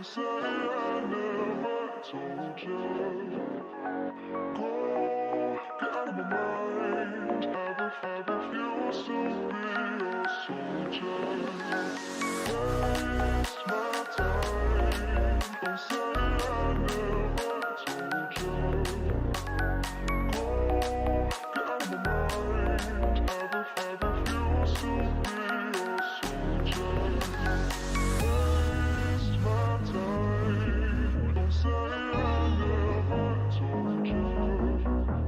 Don't say I never told you. Go, get out of my mind. I refuse to be your soldier. Waste my time. Don't say I never told you. Go, get out of my mind. I refuse to be your soldier. Waste my time. Don't say I never told you.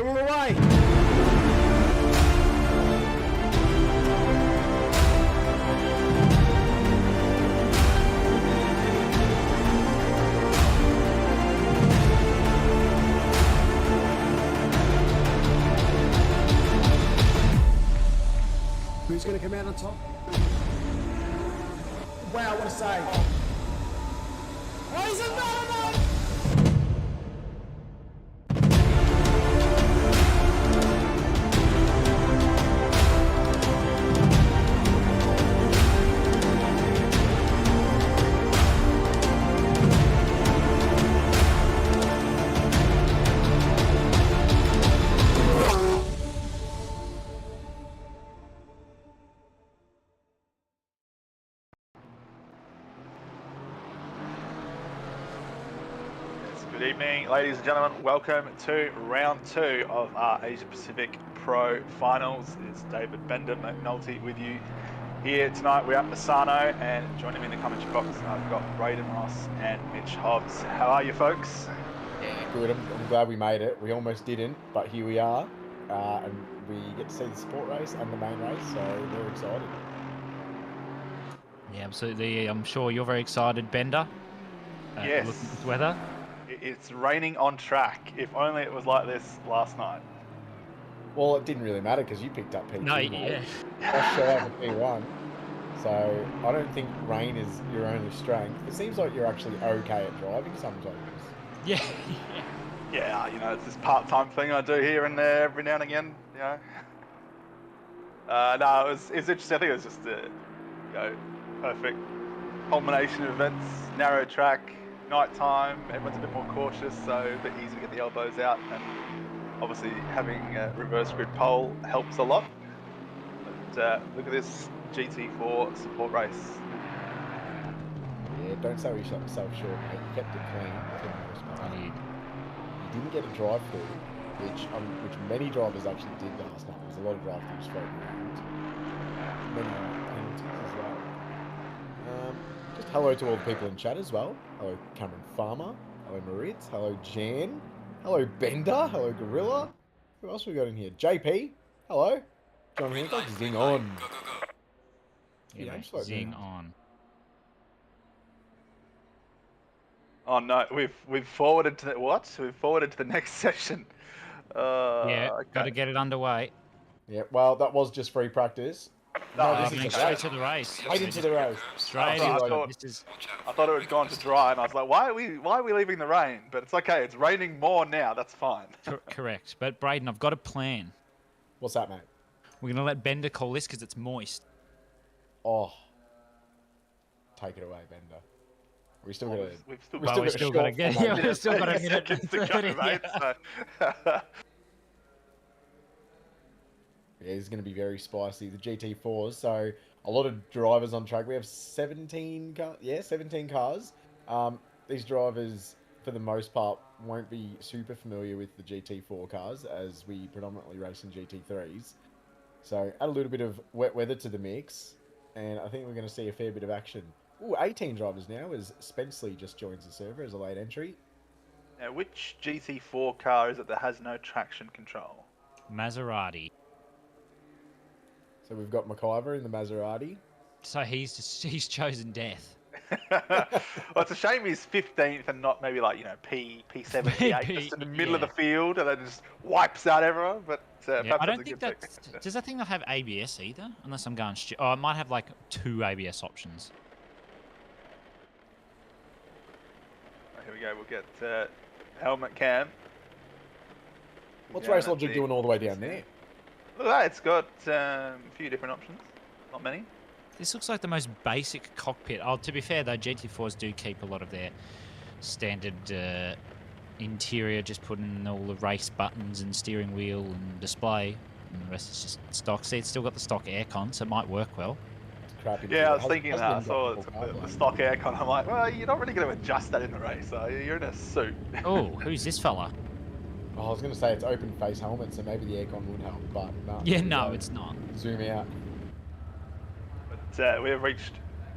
Get all away! Who's going to come out on top? Wow, what a save! Oh, he's another one! Good evening, ladies and gentlemen. Welcome to round 2 of our Asia Pacific Pro Finals. It's David Bender McNulty with you here tonight. We're at Misano, and joining me in the commentary box, I've got Braden Ross and Mitch Hobbs. How are you, folks? Yeah, good. I'm glad we made it. We almost didn't, but here we are, and we get to see the support race and the main race, so we're excited. Yeah, absolutely. I'm sure you're very excited, Bender. Yes. Looking at this weather. It's raining on track. If only it was like this last night. Well, it didn't really matter because you picked up P2. No, mate. yeah. I showed up at P1. So I don't think rain is your only strength. It seems like you're actually okay at driving sometimes. Yeah. Yeah, you know, it's this part-time thing I do here and there every now and again, you know. No, it was interesting. I think it was just a perfect culmination of events, narrow track, night time, everyone's a bit more cautious, so a bit easy to get the elbows out, and obviously having a reverse grid pole helps a lot. But look at this GT4 support race. Yeah, don't sell yourself short, mate. You kept it clean for the most part. You didn't get a drive through, which many drivers actually did last night. There's a lot of drive throughs floating around. Many penalties as well. Just hello to all the people in chat as well. Hello Cameron Farmer. Hello Maritz. Hello Jan. Hello Bender. Hello Gorilla. Who else we got in here? JP. Hello. John Hancock. Zing on. Go. Yeah, I'm slow zing down. on. Oh no, we've forwarded to the what? We've forwarded to the next session. Yeah, okay. got to get it underway. Yeah, well, that was just free practice. No, this Going is straight to the race. Straight into the race. Straight I into thought- it. This is... I thought it had gone to dry, and I was like, why are we leaving the rain? But it's okay. It's raining more now. That's fine. Correct. But Braden, I've got a plan. What's that, mate? We're going to let Bender call this because it's moist. Oh. Take it away, Bender. We still got to... We've still Well, we've still got to get... Yeah, we've still got a minute and 30. mate, Yeah. so. Yeah, it's going to be very spicy. The GT4s, so a lot of drivers on track. We have 17 cars. Yeah, 17 cars. These drivers, for the most part, won't be super familiar with the GT4 cars, as we predominantly race in GT3s. So add a little bit of wet weather to the mix, and I think we're going to see a fair bit of action. Ooh, 18 drivers now, as Spenceley just joins the server as a late entry. Now, which GT4 car is it that has no traction control? Maserati. So we've got McIver in the Maserati. So he's chosen death. Well, it's a shame he's 15th and not maybe like, you know, P78, just in the middle of the field, and then just wipes out everyone. But Yeah, I don't think that's... Does that thing not have ABS either? Unless I'm going... Oh, it might have like 2 ABS options. Here we go. We'll get helmet cam. What's Down Race at Logic the- doing all the way down there? Look at that. It's got a few different options. Not many. This looks like the most basic cockpit. Oh, to be fair though, GT4s do keep a lot of their standard interior, just putting all the race buttons and steering wheel and display, and the rest is just stock. See, it's still got the stock aircon, so it might work well. Crappy. Yeah, I was thinking that. I saw the stock aircon. I'm like, well, you're not really going to adjust that in the race, are you? You're in a suit. Oh, who's this fella? Oh, I was going to say it's open face helmet, so maybe the aircon would help, but no. Yeah, no, it's not. Zoom out. But we have reached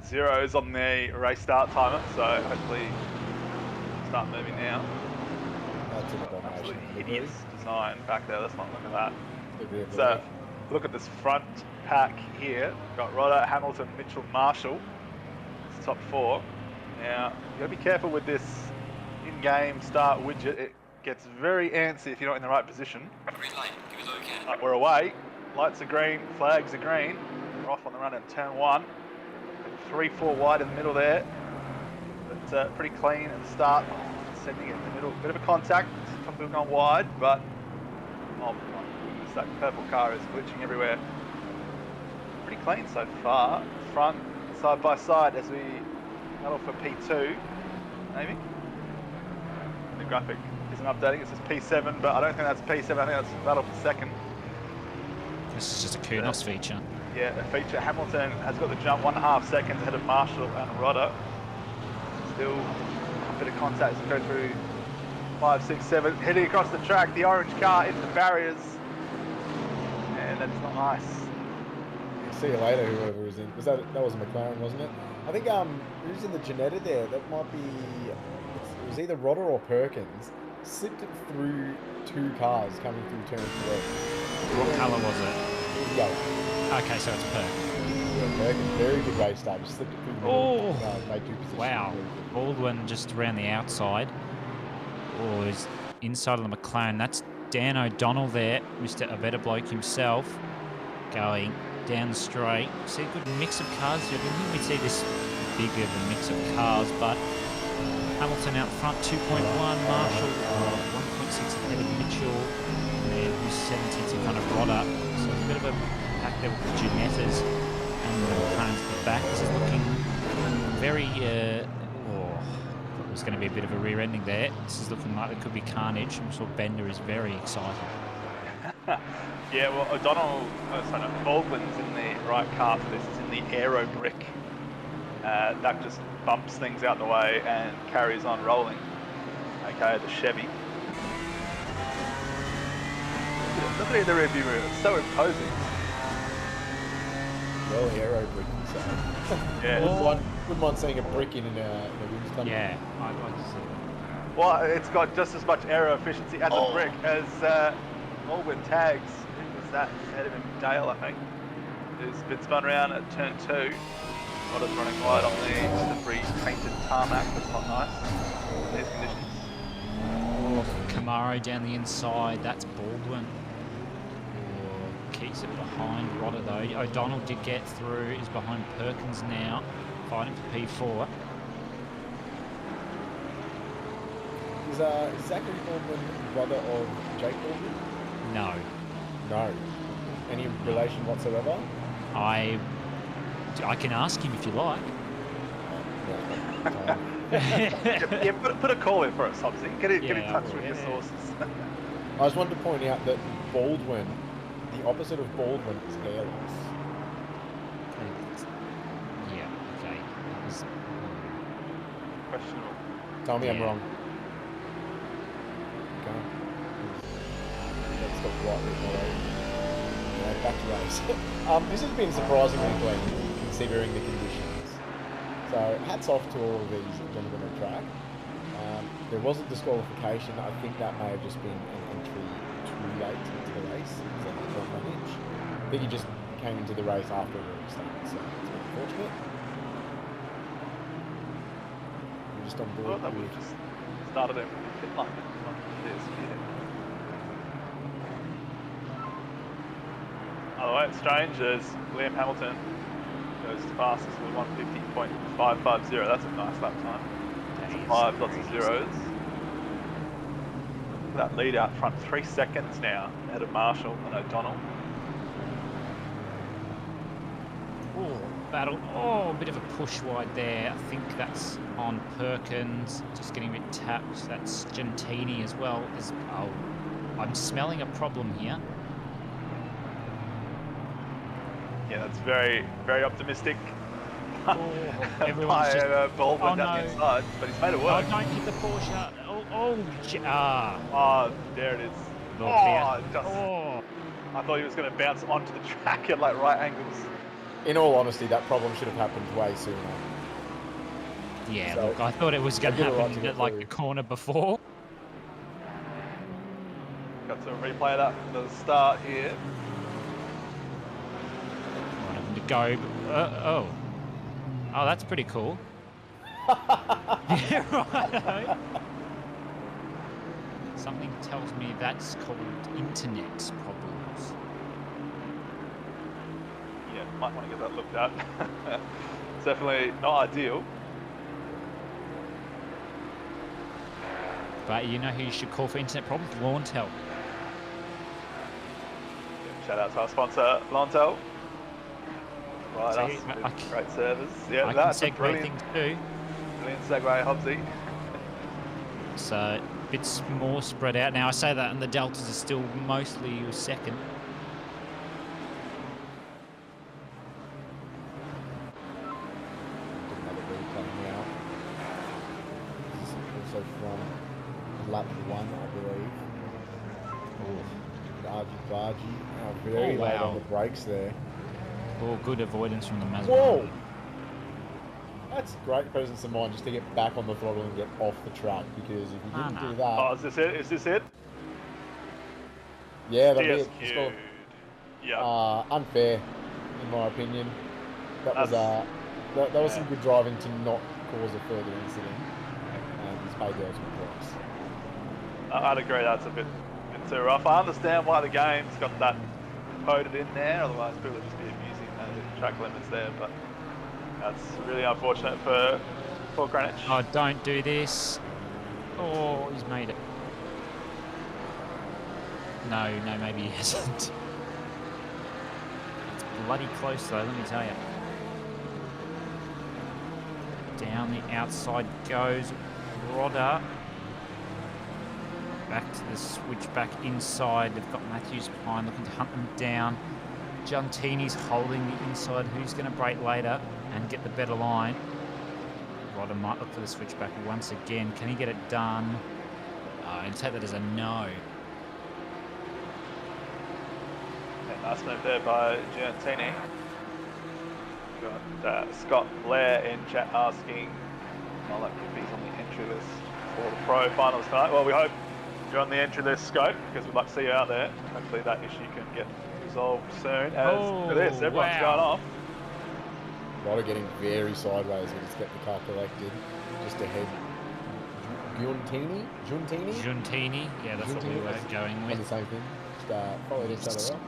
zeros on the race start timer, so hopefully start moving now. That's it, mate. absolutely delivery. hideous design back there. Let's not look at that. Delivery of the So week. look at this front pack here. Got Rodder, Hamilton, Mitchell, Marshall. It's top 4. Now you gotta be careful with this in-game start widget. It gets very antsy if you're not in the right position. Green light, give us all you can. We're away. Lights are green, flags are green. We're off on the run in turn 1. 3-4 wide in the middle there. But pretty clean at the start. Sending it in the middle. Bit of a contact. Top of gone wide, but oh my goodness, that purple car is glitching everywhere. Pretty clean so far. Front, side by side as we battle for P2. Maybe. The graphic isn't updating. It says P7, but I don't think that's P7. I think that's battle for second. This is just a Kunos feature. Yeah, a feature. Hamilton has got the jump 1.5 seconds ahead of Marshall and Rodder. Still a bit of contact as we go through 5, 6, 7. Heading across the track, the orange car into the barriers. And that's not nice. See you later, whoever was in. That was a McLaren, wasn't it? I think who's in the Ginetta there? That might be. It was either Rodder or Perkins. Slipped it through 2 cars coming through turn 3. What colour was it? Yellow. Okay, so it's Perk. Yeah, Perkins, very good race start. Just slipped it through the middle. Made 2 positions. Wow. Very good. Baldwin just around the outside. Oh, he's inside of the McLaren. That's Dan O'Donnell there, Mr. A Better Bloke himself, going down the straight. See a good mix of cars. I didn't think we'd see this big of a mix of cars, but Hamilton out front, 2.1. Marshall, 1.6 ahead of Mitchell. And then who's 17th in front of Rodder. So a bit of a pack there with the Ginettas and the McLarens at the back. This is looking very, there's going to be a bit of a rear ending there. This is looking like it could be carnage. I'm sure Bender is very excited. Yeah, well, Baldwin's in the right car for this. It's in the aero brick. That just bumps things out the way and carries on rolling. Okay, the Chevy. Look at the rearview mirror. It's so imposing. Well, aero brick inside. Yeah. Wouldn't mind seeing a brick in a wind's tunnel. Yeah, I'd like to see that. Well, it's got just as much aero efficiency as a brick as Baldwin tags. Who was that? Ahead of him, Dale, I think. Who's been spun around at turn 2. Rodder's running wide on the free painted tarmac. That's not nice in these conditions. Oh, Camaro down the inside. That's Baldwin. Oh, keeps it behind Rodder though. O'Donnell did get through. Is behind Perkins now, fighting for P4. Is Zachary Baldwin brother of Jake Baldwin? No, No. Any relation whatsoever? I can ask him if you like. No. Yeah, put a call in for us, Hobbsy. Get in Yeah, touch with your yeah. sources. I just wanted to point out that Baldwin, the opposite of Baldwin is hairless. Yeah, okay. That was, Questionable. Tell me I'm Yeah. wrong. Okay. Let's stop right with my anyway, back to race. This has been surprisingly clean considering the conditions. So hats off to all of these gentlemen on track. There was a disqualification. I think that may have just been an entry too late into the race. Is that the advantage? I think he just came into the race after the restart, so it's unfortunate. We're just on I thought board that would with have just started him pit line. This, yeah. Oh, it's strange as Liam Hamilton goes fastest with 150.550. That's a nice lap time. that is 5 lots of very zeros. That lead out front, 3 seconds now ahead of Marshall and O'Donnell. Oh, battle. Oh, a bit of a push wide there. I think that's on Perkins. Just getting a bit tapped. That's Gentini as well. I'm smelling a problem here. Yeah, that's very, very optimistic. Oh, everyone's just... Baldwin Oh, down the no. inside, but he's made it Oh, work. don't hit the Porsche. Oh, there it is. Look, I thought he was going to bounce onto the track at like right angles. In all honesty, that problem should have happened way sooner. Yeah, So, look, I thought it was going to I'll give it right happen to at like through. the corner before. have to replay that from the start here. Want him to go. Oh, that's pretty cool. Yeah, right. Something tells me that's called internet problems. Yeah, might want to get that looked at. It's definitely not ideal. But you know who you should call for internet problems? Lawntel. Yeah, shout out to our sponsor, Lontel. Right, See, us with great servers. Yeah, I that's a can segue brilliant, things too. brilliant segue, Hobbsy. So bits more spread out. Now I say that, and the deltas are still mostly second. Another replay now. This is also from lap 1, I believe. Oh, Argy very Oh, late wow. on the brakes there. Oh, good avoidance from the Maserati. Whoa! That's great presence of mind just to get back on the throttle and get off the track, because if you didn't do that... Oh, is this it? Is this it? Yeah, that'd be it. It's DSQ'd. Yeah. unfair, in my opinion. That was that was some good driving to not cause a further incident, and he's paid the ultimate price. I'd agree that's a bit too rough. I understand why the game's got that coded in there, otherwise people would just be abusing the track limits there, but that's really unfortunate for Greenwich. Oh, don't do this. Oh, he's made it. No, maybe he hasn't. It's bloody close though, let me tell you. Down the outside goes Rodder. Back to the switch back inside. They've got Matthews behind, looking to hunt them down. Giuntini's holding the inside. Who's going to brake later and get the better line? Rodder might look for the switchback once again. Can he get it done? I'd take that as a no. Yeah, nice move there by Giuntini. Got Scott Blair in chat asking, well, if he's on the entry list for the Pro Finals tonight. Well, we hope you're on the entry list, Scope, because we'd like to see you out there. Hopefully that issue can get resolved soon. As look at this, everyone's going off. Rodder getting very sideways when he's get the car collected. Just ahead. Giuntini? Yeah, that's what we were going On with. the same thing. Just followed each other up.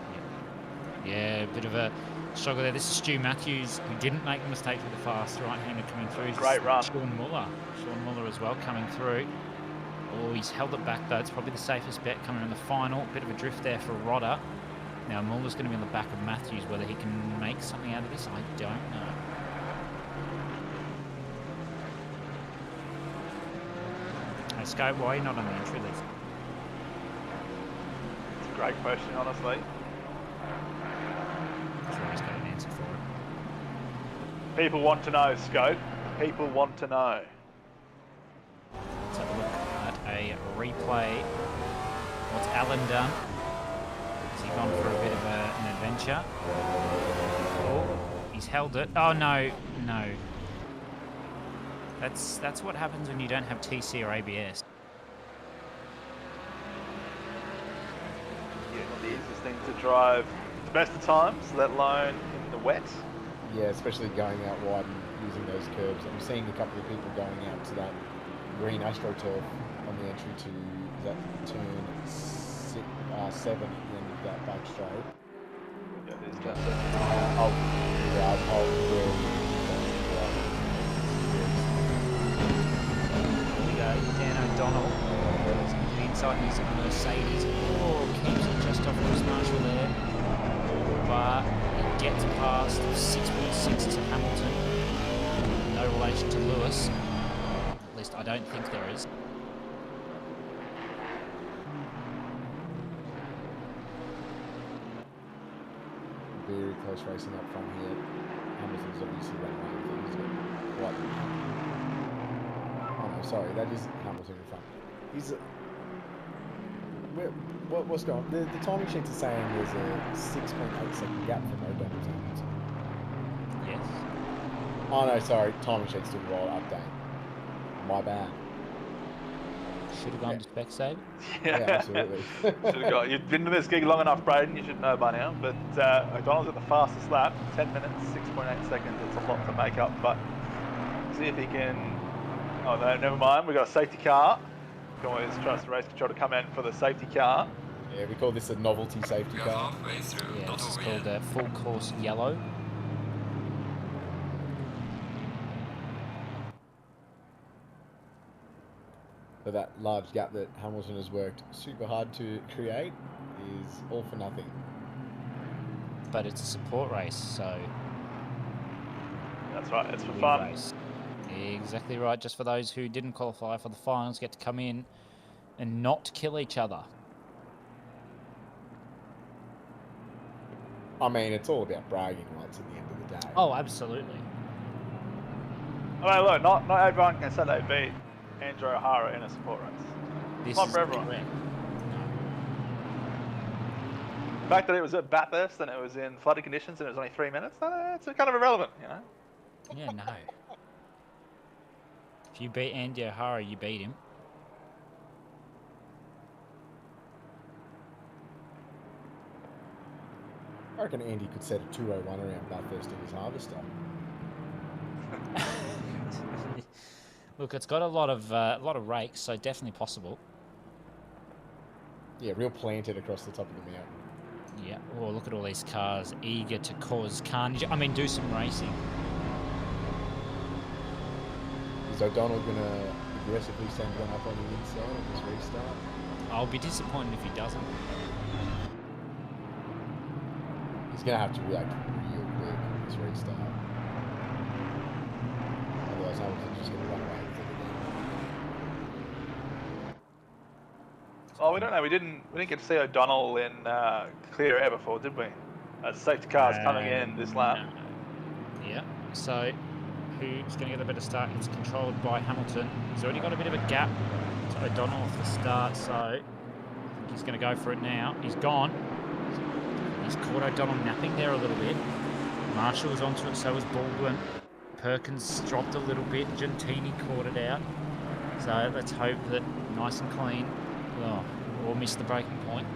Yeah, a bit of a struggle there. This is Stu Matthews, who didn't make a mistake with the fast right-hander coming through. Great run. Sean Muller as well coming through. Oh, he's held it back though. It's probably the safest bet coming in the final. Bit of a drift there for Rodder. Now Muller's going to be on the back of Matthews. Whether he can make something out of this, I don't know. Hey, Scope, why are you not on the entry list? It's a great question, honestly. I'm sure he's got an answer for it. People want to know, Scope. People want to know. Let's have a look at a replay. What's Alan done? Has he gone for a bit of an adventure? Oh, he's held it. Oh, no. That's what happens when you don't have TC or ABS. Yeah, not the easiest thing to drive the best of times, let alone in the wet. Yeah, especially going out wide and using those curbs. I'm seeing a couple of people going out to that green AstroTurf on the entry to that turn 7 at the end of that back straight. Yeah, there's just I'll Here we go, Dan O'Donnell. He's going to the inside, he's on the Mercedes. Oh, keeps it just off Chris Marshall there. But he gets past 6.6 to Hamilton. No relation to Lewis. At least I don't think there is. very close racing up front here. Hamilton's obviously running away with things. What? Oh no, sorry, that is Hamilton in front. He's what's going on? The timing sheets are saying there's a 6.8 second gap from O'Donnell to Hamilton. Yes. Oh no, sorry, timing sheets took a while to update. My bad. Should have gone to Specsavers. Yeah, absolutely. Should have got. You've been to this gig long enough, Braden. You should know by now. But O'Donnell's at the fastest lap, 10 minutes, 6.8 seconds. It's a lot to make up, but see if he can. Oh no, never mind. We've got a safety car. You can always trust race control to come in for the safety car. Yeah, we call this a novelty safety We are car. halfway through. Yeah, Not this is over called yet. full course yellow. But that large gap that Hamilton has worked super hard to create is all for nothing. But it's a support race, so That's right. It's for we fun. race. Exactly right. Just for those who didn't qualify for the finals, get to come in and not kill each other. I mean, it's all about bragging rights at the end of the day. Oh, absolutely. I mean, look, not everyone can say they beat Andrew O'Hara in a support race. This Not is for everyone. correct. The fact that it was at Bathurst and it was in flooded conditions and it was only 3 minutes, it's kind of irrelevant, you know. Yeah, no. If you beat Andy O'Hara, you beat him. I reckon Andy could set a 201 around Bathurst in his Harvester. Look, it's got a lot of rakes, so definitely possible. Yeah, real planted across the top of the mountain. Yeah. Oh, look at all these cars eager to cause carnage. I mean, do some racing. Is O'Donnell going to aggressively send one up on the inside of this restart? I'll be disappointed if he doesn't. He's going to have to react real quick on this restart. Otherwise, Hamilton's just going to run away with it again. Oh, we don't know. We didn't get to see O'Donnell in clear air before, did we? As safety cars coming in this lap. Yeah. So, who's going to get the better start? It's controlled by Hamilton. He's already got a bit of a gap to O'Donnell off the start, so I think he's going to go for it now. He's gone. He's caught O'Donnell napping there a little bit. Marshall was onto it, so was Baldwin. Perkins dropped a little bit. Gentini caught it out. So let's hope that nice and clean. Oh, or missed the breaking point.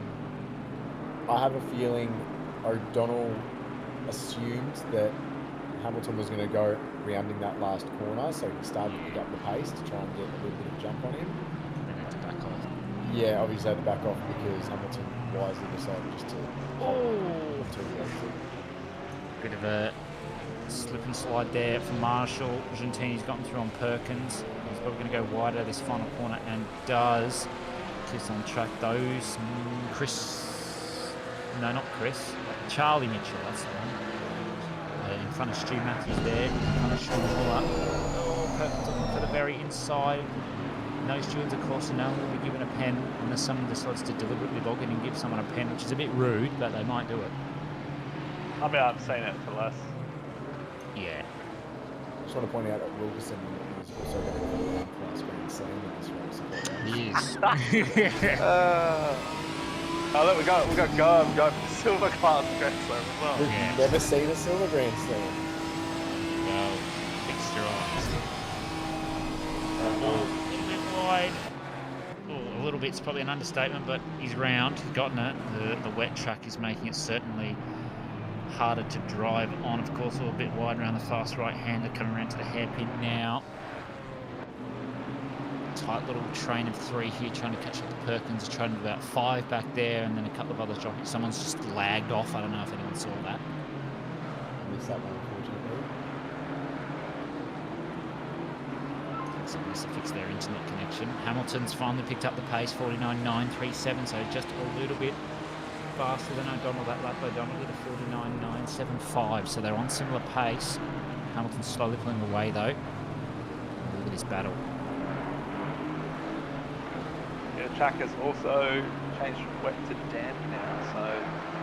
I have a feeling O'Donnell assumed that Hamilton was going to go rounding that last corner, so he started to pick up the pace to try and get a little bit of jump on him. Then had to back off. Yeah, obviously had to back off because Hamilton wisely decided just to hold to the exit. Bit of a slip and slide there for Marshall. Gentini's gotten through on Perkins. He's probably going to go wider this final corner and does. Kiss on track those. Charlie Mitchell, that's the one. In front of Stu Matthews there, in front of Sean Muller. Oh, Perkins looking for the very inside. No students, of course, no one will be given a pen unless someone decides to deliberately log in and give someone a pen, which is a bit rude, but they might do it. I mean, I'm saying it for less. Yeah. Just want to point out that Wilkerson is also going to be a class grand slam in this race. He is. Oh, look, we got go for the silver class grand slam as well. We've Yeah. never seen a silver grand slam. Well, fix your eyes. A little bit wide. Oh, a little bit's probably an understatement, but he's round. He's gotten it. The wet track is making it certainly harder to drive on. Of course, a little bit wide around the fast right-hander, coming around to the hairpin now. Tight little train of three here, trying to catch up to Perkins. Trying to about 5 back there, and then a couple of others dropping. Someone's just lagged off. I don't know if anyone saw that. I missed that one, unfortunately. Someone needs to fix their internet connection. Hamilton's finally picked up the pace, 49.937, so just a little bit faster than O'Donnell that lap. O'Donnell did a 49.975, so they're on similar pace. Hamilton's slowly pulling away though. Look at this battle. Yeah, the track has also changed from wet to damp now, so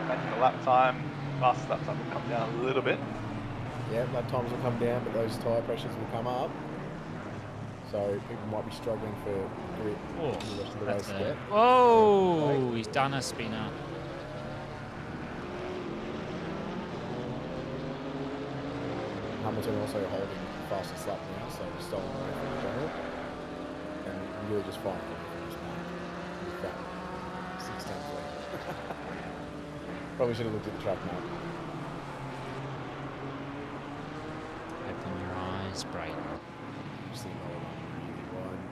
making the lap time, fastest lap time will come down a little bit. Yeah, lap times will come down, but those tyre pressures will come up. So people might be struggling for grip Oh, for the rest of the that's race a... yet. Oh, he's done a spinner. Hamilton also holding the fastest lap now, so stolen away from O'Donnell. And really just flying away from this map with that 610 fleet. Probably should have looked at the track map. Open your eyes, Brayden. You see another one really wide.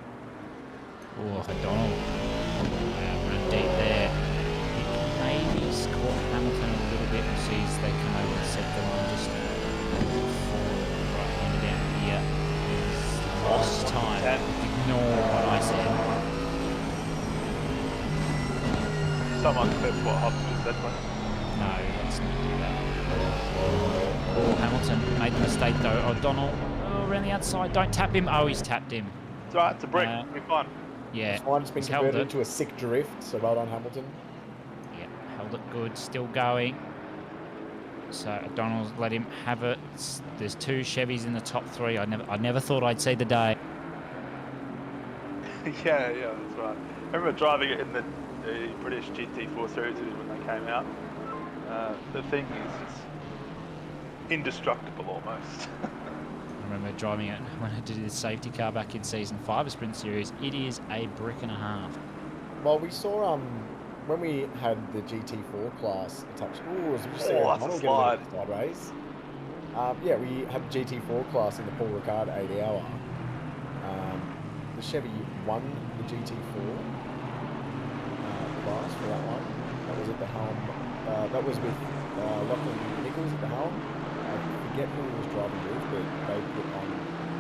Oh, O'Donnell. Run deep there. He maybe caught Hamilton a little bit. We'll see as they come over and set the line just forward, right-handed down here. He's lost time. Ignore what I said. Someone clip what Hobbs just said, mate. No, let's not do that. Oh, Hamilton made the mistake though. O'Donnell, around the outside. Don't tap him. Oh, he's tapped him. It's alright, it's a brick. We're fine. Yeah, This one's been he's held converted it. into a sick drift, so well done, Hamilton. Yeah, held it good. Still going. So O'Donnell's let him have it. There's 2 Chevys in the top 3. I never thought I'd see the day. Yeah, that's right. I remember driving it in the British GT4 Series when they came out. The thing is just indestructible almost. I remember driving it when I did the safety car back in Season 5 of Sprint Series. It is a brick and a half. Well, we saw when we had the GT4 class attached. Ooh, as we just Oh, that's a slide. Sideways. Yeah, we had the GT4 class in the Paul Ricard 8 hour. The Chevy won the GT4 class for that one. That was at the helm. That was with Lachlan Nichols at the helm. I forget who was driving with, but they put on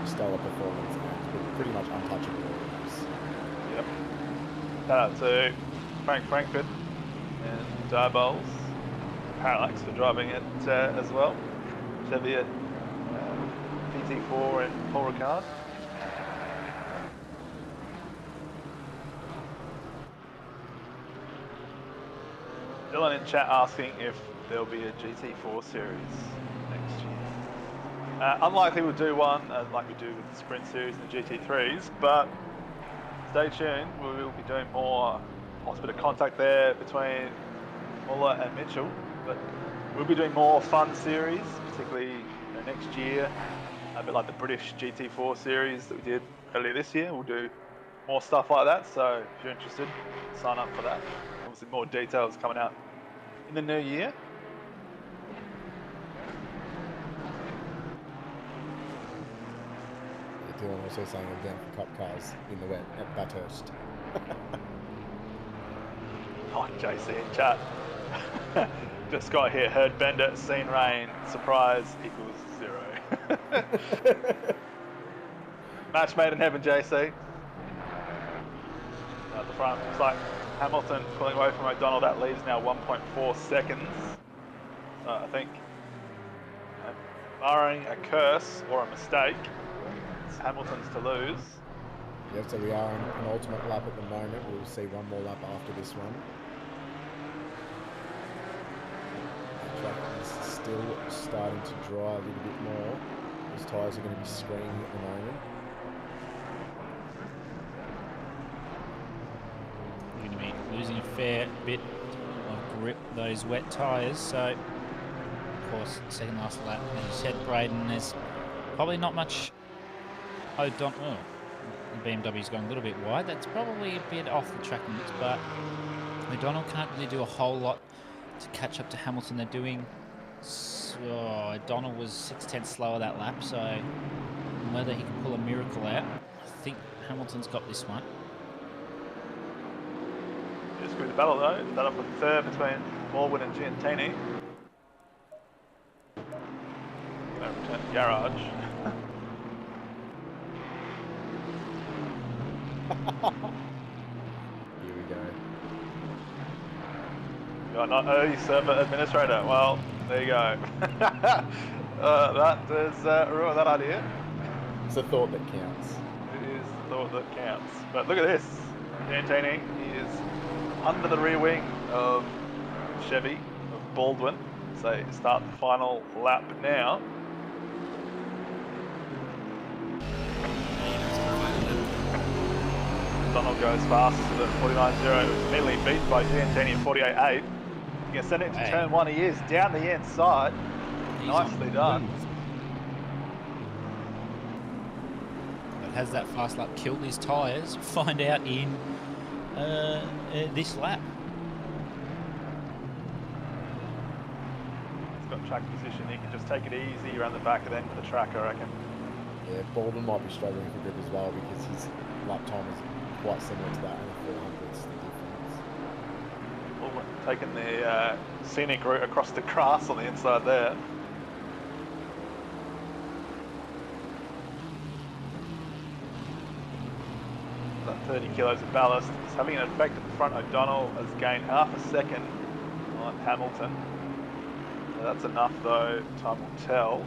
stellar performance and it was pretty much untouchable. Yep. Shout out to Frank Frankfurt and Bowles, Parallax for driving it as well. Chevy at PT4 and Paul Ricard. Dylan in chat asking if there'll be a GT4 series next year. Unlikely we'll do one like we do with the Sprint Series and the GT3s, but stay tuned. We will be doing more. Lots of bit of contact there between Muller and Mitchell, but we'll be doing more fun series, particularly next year. A bit like the British GT4 series that we did earlier this year. We'll do more stuff like that, so if you're interested, sign up for that. Obviously more details coming out in the new year. Dylan also saying again for cup cars in the wet at Bathurst. Oh, JC in chat. Just got here, heard Bender, seen rain, surprise equals 0. Match made in heaven, JC. At the front, looks like Hamilton pulling away from O'Donnell. That lead is now 1.4 seconds. I think, barring a curse or a mistake, it's Hamilton's to lose. Yep, so we are on an ultimate lap at the moment. We'll see one more lap after this one. The track is still starting to dry a little bit more. Those tyres are going to be screaming at the moment. You're going to be losing a fair bit of grip those wet tyres. So, of course, second last lap, as you said, Brayden, there's probably not much O'Donnell. Oh, the BMW's gone a little bit wide. That's probably a bit off the track limits, but O'Donnell can't really do a whole lot to catch up to Hamilton. They're doing. So O'Donnell was 6/10 slower that lap, so whether he can pull a miracle out, I think Hamilton's got this one. Just through the battle though, that up with third between Morwood and Giantini. Gonna return to garage. Here we go. You're not early server administrator. Well, there you go. That is ruin that idea. It's a thought that counts. It is the thought that counts. But look at this. Giantini is under the rear wing of Chevy, of Baldwin. So start the final lap now. Donald goes fast to the 49.0, immediately beat by Giantini at 48.8. You can send it into turn one. He is down the inside. Nicely done. has that fast lap killed his tyres? Find out in this lap. He's got track position. He can just take it easy around the back of the end of the track, I reckon. Yeah, Baldwin might be struggling for grip as well because his lap time is quite similar to that, and 400's the difference. Well, taking the scenic route across the grass on the inside there. That 30 kilos of ballast is having an effect at the front. O'Donnell has gained half a second on Hamilton. So that's enough though, time will tell.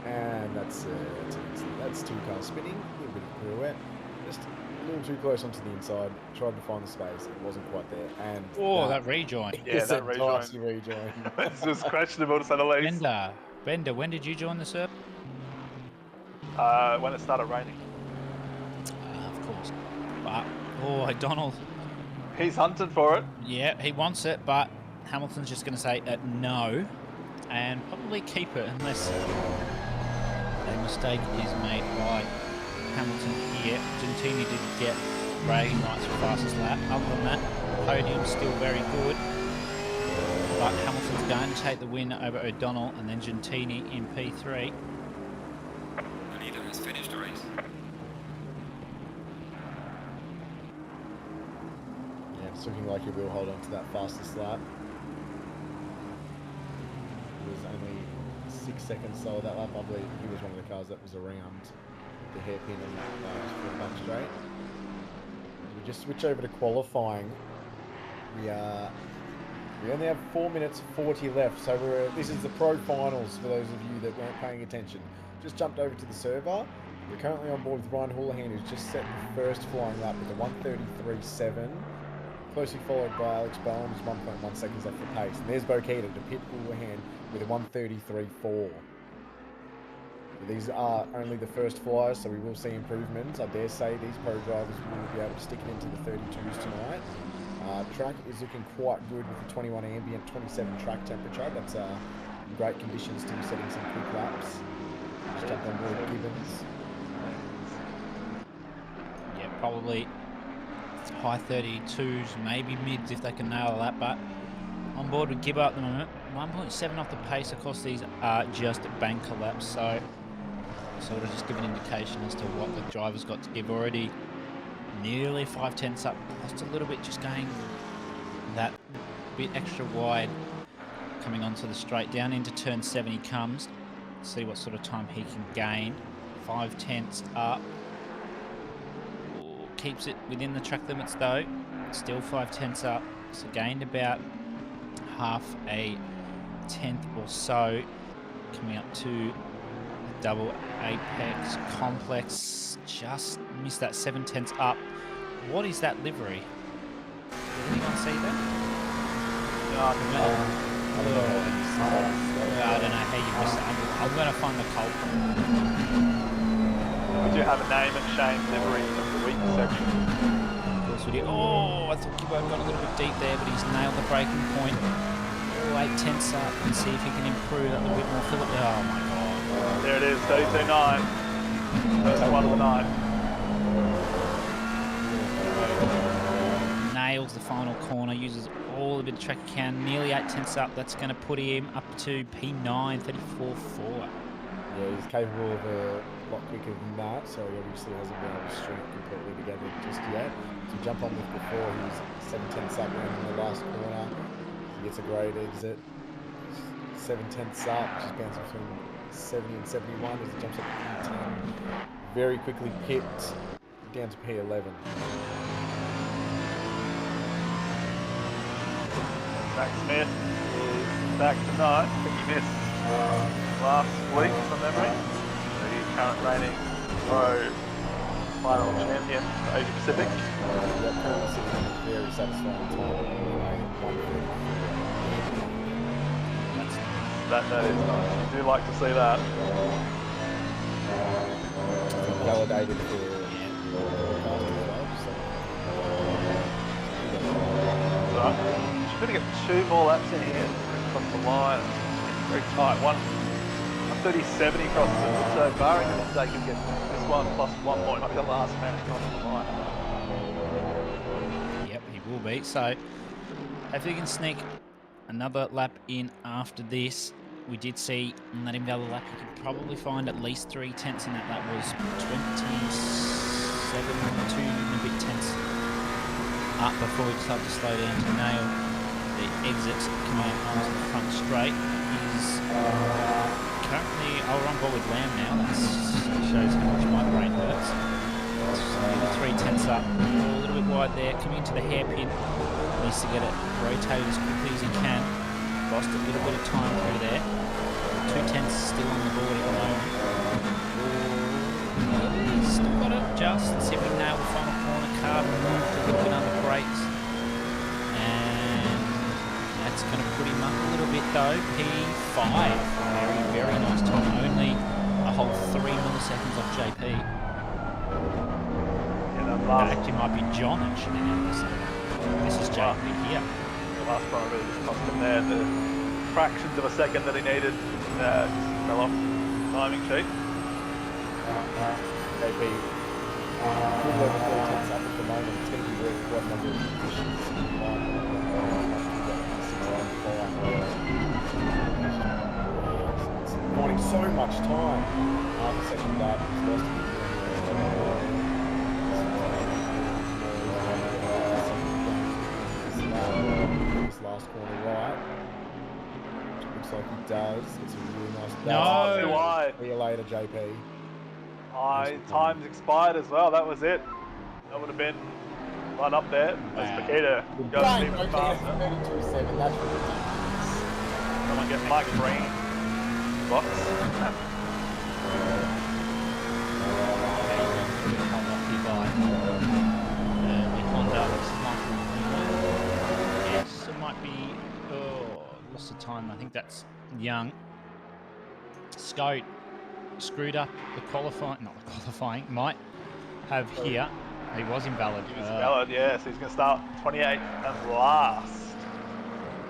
And that's two cars spinning, a little bit of pirouette, just a little too close onto the inside, tried to find the space, it wasn't quite there, and Oh, that rejoin. Yeah, is that a rejoin. dicey rejoin. This was questionable to say the least. Bender, when did you join the server? When it started raining. Of course. But, oh, O'Donnell, He's hunting for it. yeah, he wants it, but Hamilton's just going to say no and probably keep it unless a mistake is made by Hamilton here. Gentini did get bragging rights for fastest lap. Other than that, podium's still very good. But Hamilton's going to take the win over O'Donnell and then Gentini in P3. The leader has finished the race. Yeah, it's looking like he will hold on to that fastest lap. It was only 6 seconds slower that lap. I believe he was one of the cars that was around the hairpin and back straight. As we just switch over to qualifying, we only have 4 minutes 40 left, so this is the pro finals for those of you that weren't paying attention. Just jumped over to the server. We're currently on board with Ryan Houlihan, who's just set the first flying lap with a 1:33.7. Closely followed by Alex Bowen, who's 1.1 seconds off the pace. And there's Bokita to pit Houlihan with a 1:33.4. These are only the first flyers, so we will see improvements. I dare say these pro drivers will be able to stick it into the 32s tonight. Track is looking quite good with the 21 ambient, 27 track temperature. That's great conditions to be setting some quick laps. Just jump on board Gibbons. Yeah, probably high 32s, maybe mids if they can nail that, but on board with Gibber at the moment. 1.7 off the pace. Of course, these are just banker laps, so sort of just give an indication as to what the driver's got to give already. Nearly 5/10 up, lost a little bit just going that bit extra wide coming onto the straight. Down into turn 7 he comes. See what sort of time he can gain. 5/10 up. Ooh, keeps it within the track limits though. Still 5/10 up. So gained about half a tenth or so. Coming up to the double apex complex. Just missed that 7/10 up. What is that livery? Anyone see that? No, I don't know how you missed it. I'm going to find the culprit. we do have a name and shame livery of the week section. Of course we did. Oh, I thought Gibbo got a little bit deep there, but he's nailed the breaking point. Oh, 8/10 up and see if he can improve that a little bit more. Philip, oh my God. There it is, 32.9. First one of the night. Nails the final corner, uses all the bit of track he can. Nearly 8/10 up. That's going to put him up to P9, 34.4. Yeah, he's capable of a lot quicker than that, so he obviously hasn't been able to string it completely together just yet. To jump on with before, he was 7/10 up in the last corner. He gets a great exit. 7/10 up, just bouncing between 70 and 71 as he jumps up to P10. Very quickly pipped down to P11. Zach Smith is back tonight. I think he missed last week from memory. The current reigning pro final champion for Asia Pacific. Yeah, currently sitting in a very satisfying time. That is nice. You do like to see that. Validated for Right. Should better get 2 more laps in here. the line. Very tight. 1:37 he crosses the third bar, and if they can get this one plus 1 point, might be the last man across the line. Yep, he will be. So, if he can sneak another lap in after this, we did see in that invalid lap, you could probably find at least 3 tenths in that. That was 27 and a bit tenths up before he decided to slow down to nail the exit coming out onto the front straight. He's currently, we're on board with Lamb now. That shows how much my brain hurts. Nearly 3 tenths up, a little bit wide there, coming into the hairpin. Needs to get it rotated as quickly as he can. Lost a little bit of time through there. 2 tenths still on the board at the moment. He's still got it just. Let's see if we can nail the final corner. Card moved a little bit under brakes. And that's going to put him up a little bit though. P5. Very, very nice time. Only a whole 3 milliseconds off JP. Yeah, that That actually might be John actually now. This is JP here. The last one really just cost him there. The fractions of a second that he needed just fell off the timing sheet. JP, good level 4 tenths up at the moment. It's going to be worth quite a number of positions. It's wanting so much time. The second lap, he's lost this last corner right. Looks like he does. It's a really nice. No. Too wide. See you later, JP. Time's expired as well. That was it. That would have been right up there. As Wow. Paquita goes even faster. 32.7. That's ridiculous. Someone get Mike Green box. Yes, it might be. Lost of time. I think that's Young. Scout screwed up the qualifying. Not the qualifying. Might have here. He was invalid. He was valid, yeah, so he's going to start 28 and last.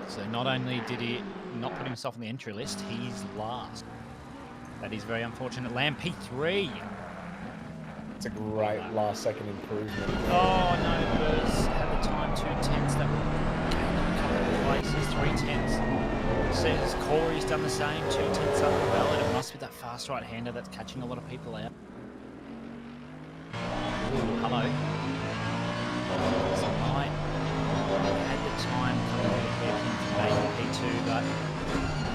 So not only did he not put himself on the entry list, he's last. That is very unfortunate. Lamb P3. It's a great last second improvement. Oh no, Buzz had the time 2 tenths. That would gain him a couple of places, 3 tenths. Says Corey's done the same, 2 tenths up the ballot. It must be that fast right-hander that's catching a lot of people out. Ooh, hello. So I had the time coming to the hairpin for maybe P2, but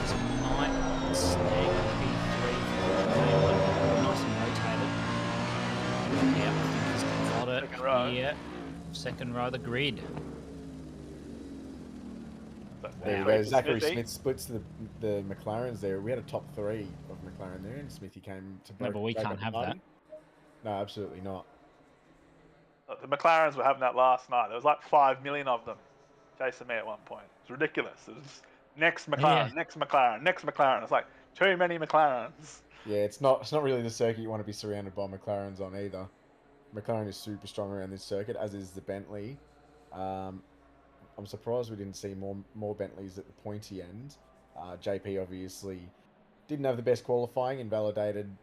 tonight snag P3 nice and rotated. Yeah, I think he's got it. Second row. Yeah, second row of the grid. There you go. Zachary Smith splits the McLarens there. We had a top 3 of McLaren there, and Smithy came to break. No, but we can't have that. No, absolutely not. The McLarens were having that last night. There was like 5 million of them chasing me at one point. It's ridiculous. It was next McLaren, next McLaren, next McLaren. It's like too many McLarens. Yeah, it's not really the circuit you want to be surrounded by McLarens on either. McLaren is super strong around this circuit, as is the Bentley. I'm surprised we didn't see more Bentleys at the pointy end. JP obviously didn't have the best qualifying, invalidated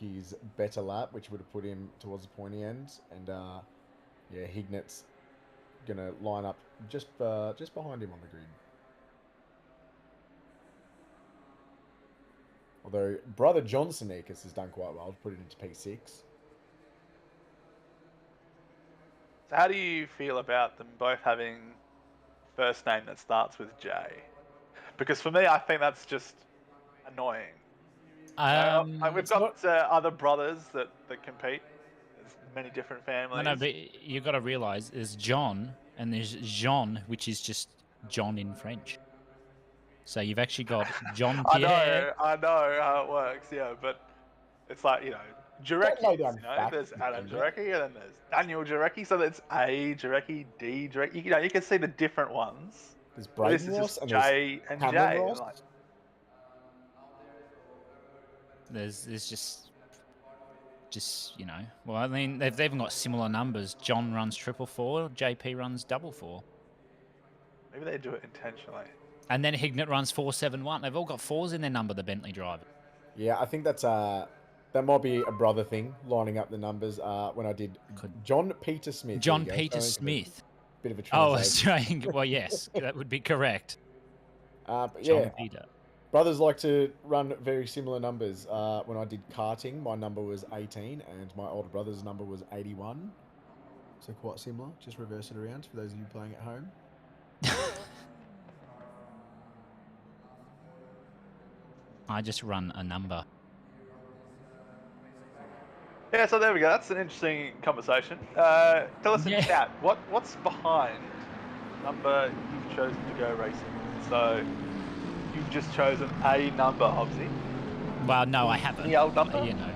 his better lap, which would have put him towards the pointy end. And yeah, Hignet's gonna line up just behind him on the grid. Although brother John Sonikas has done quite well to put it into P6. So how do you feel about them both having first name that starts with J? Because for me, I think that's just annoying. We've got other brothers that compete. There's many different families. No, but you've got to realise there's John and there's Jean, which is just John in French. So you've actually got John Pierre. I know how it works, yeah, but it's like, Jarecki, there's Adam Jarecki, and then there's Daniel Jarecki, so there's A Jarecki, D Jarecki. You can see the different ones. There's Braden Ross, Ross and J and J. Ross. Like, There's just well, I mean they've even got similar numbers. John runs 444, JP runs 444. maybe they do it intentionally. And then Hignett runs 4.71. They've all got 4s in their number, the Bentley driver. Yeah, I think that's that might be a brother thing, lining up the numbers. When I did John Peter Smith. John there you go. Peter So Smith. Bit of a Oh, translation. Australian. Well, yes, that would be correct. But John yeah, Peter. brothers like to run very similar numbers. When I did karting, my number was 18, and my older brother's number was 81. So quite similar. Just reverse it around for those of you playing at home. I just run a number. Yeah, so there we go. That's an interesting conversation. Tell us in Yeah. chat, what's behind the number you've chosen to go racing? So you've just chosen a number, obviously. Well, no, I haven't. Any old number? You know,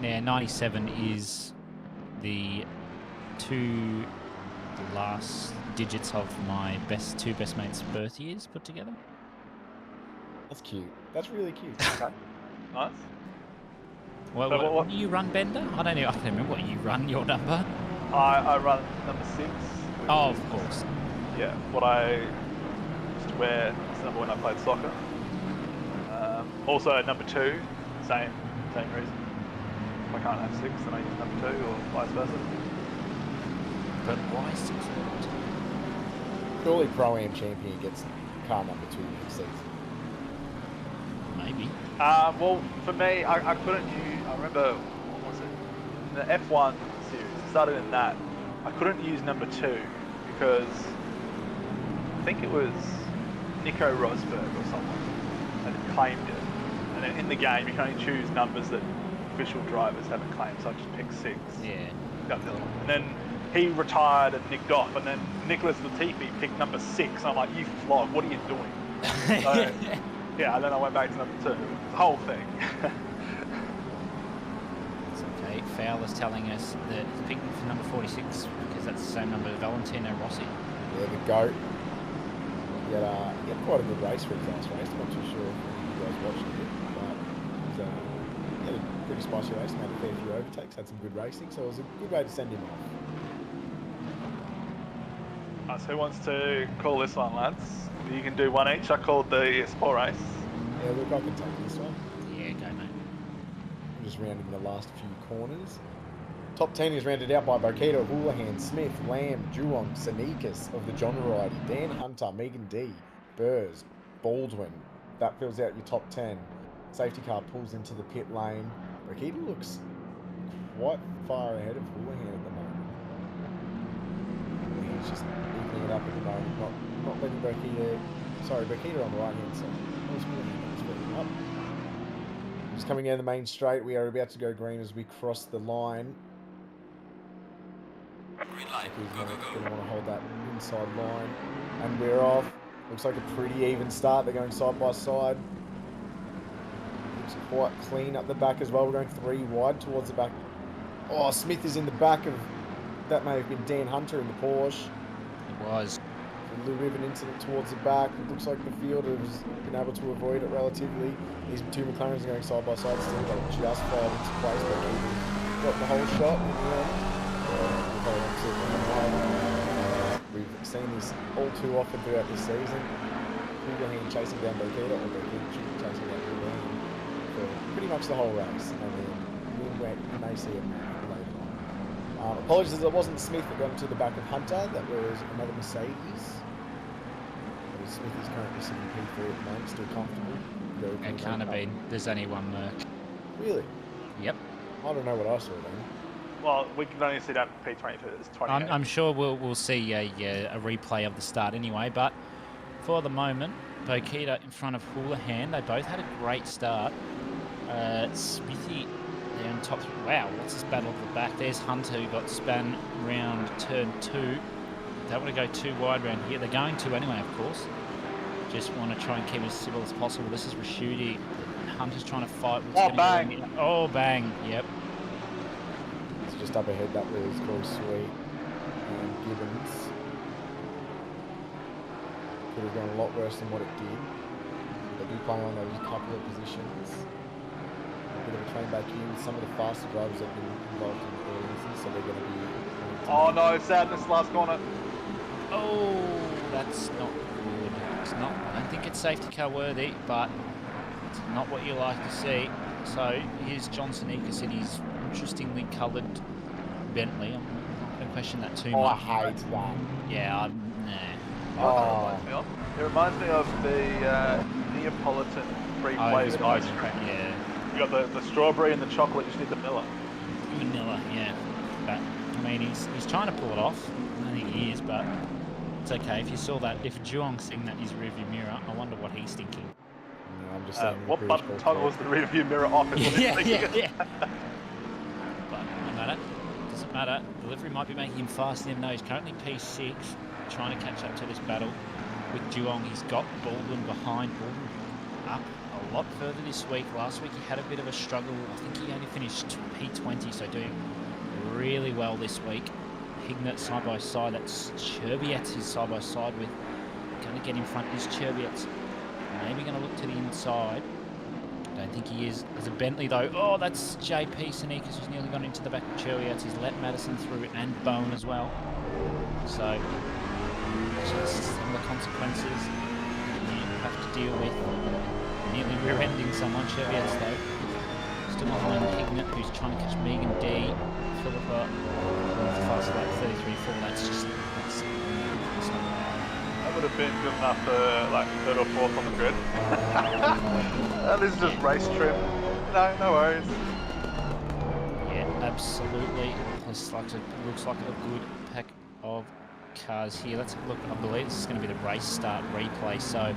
now 97 is the last digits of my two best mates' birth years put together. That's cute. That's really cute. Okay. Nice. Well, So what do you run, Bender? I don't know. I can't remember what you run. Your number? I run number 6. which Oh, is, of course. Yeah, what I used to wear this number when I played soccer. Also number 2, same reason. If I can't have 6, then I use number 2 or vice versa. But why 6? Surely Pro-Am champion gets car number 2 next season. Maybe. Well, for me, I couldn't use. I remember, what was it? In the F1 series, it started in that. I couldn't use number 2 because I think it was Nico Rosberg or someone had claimed it. And then in the game, you can only choose numbers that official drivers haven't claimed, so I just picked 6. Yeah. Got the other one. And then he retired and nicked off, and then Nicholas Latifi picked number 6. And I'm like, you flog, what are you doing? So, yeah, and then I went back to number 2. The whole thing. It's okay. Fowler's telling us that he's picking for number 46 because that's the same number as Valentino Rossi. Yeah, the GOAT. He had quite a good race for his last race. I'm not too sure if you guys watched it, but he had a pretty spicy race, made a fair few overtakes, had some good racing, so it was a good way to send him off. So who wants to call this one, lads? You can do one each. I called the sport race. Yeah, look, I can take this one. Yeah, go, mate. I'm just rounding the last few corners. Top 10 is rounded out by Barketo, Houlihan, Smith, Lamb, Jurong, Sanikas of the John variety, Dan Hunter, Megan D, Burrs, Baldwin. That fills out your top 10. Safety car pulls into the pit lane. Barketo looks quite far ahead of Houlihan at the moment. He's just evening it up at the moment, not letting Barketo on the right hand side. Where's Houlihan? He's moving up. Just coming down the main straight, we are about to go green as we cross the line. Green light. He's Go, going go, to go. want to hold that inside line. And we're off. Looks like a pretty even start. They're going side by side. Looks quite clean up the back as well. We're going 3 wide towards the back. Oh, Smith is in the back of... That may have been Dan Hunter in the Porsche. It was. A little bit of an incident towards the back. It looks like the fielder has been able to avoid it relatively. These 2 McLarens are going side by side still. They just filed into place, but he's got the whole shot in the end. We've seen this all too often throughout this season. Houlihan chasing down Barketo, or Barketo chasing down Houlihan for pretty much the whole race. And then you may see it later on. Apologies that it wasn't Smith that got into the back of Hunter. That was another Mercedes. Smith is currently sitting P3 at the moment, still comfortable. It can't have been. There's only one Merc. Really? Yep. I don't know what I saw then. Well, we can only see that P22. It's 28. I'm sure we'll see a replay of the start anyway, but for the moment, Bokita in front of Houlihan. They both had a great start. Smithy there in top 3. Wow, what's this battle at the back? There's Hunter who got spun round turn 2. They want to go 2 wide round here. They're going to anyway, of course. Just want to try and keep it as civil as possible. This is Rashuti. Hunter's trying to fight. Oh, bang. Oh, bang. Yep. So just up ahead, that was Corey Sweet and Gibbons. Could have gone a lot worse than what it did. They do play on those couple of positions. A bit of a train back in. Some of the faster drivers have been involved in the early instance, so they're going to be... Oh no, sadness, last corner. Oh, that's not good. It's not, I don't think it's safety car worthy, but it's not what you like to see. So here's John Sonikas in his interestingly coloured Bentley. I'm not going to question that too Oh, I much. hate that. Yeah, nah. Oh, It reminds me of the Neapolitan free Oh, flavored he's ice got- cream. Yeah, You got the strawberry and the chocolate. You just need the vanilla. vanilla, yeah. But, I mean, he's trying to pull it off. I don't think he is, but it's okay. If you saw that, if Zhuang's seeing that in his rearview mirror, I wonder what he's thinking. no, I'm just saying. What button toggles the rear view mirror off? Is what he's thinking. But no matter. Doesn't matter. Delivery might be making him faster than him. No, he's currently P6, trying to catch up to this battle. With Zhuang, he's got Baldwin behind. Baldwin up a lot further this week. Last week he had a bit of a struggle. I think he only finished P20, so doing really well this week. Hignett side by side. That's Cherbietz is side by side with. Going to get in front is Cherbietz. Maybe going to look to the inside. Don't think he is. There's a Bentley though. Oh, that's JP Sonikas who's nearly gone into the back of Cherbietz. He's let Madison through and Bone as well. So, just some of the consequences you have to deal with. Nearly rear-ending someone. Cherbietz though. Still behind Hignett who's trying to catch Megan D. Philippa. Fast lap 33.4. That's not That would have been good enough for like third or fourth on the grid. This is just race trim. No worries. Yeah, absolutely. This looks like a good pack of cars here. Let's have a look. I believe this is going to be the race start replay. So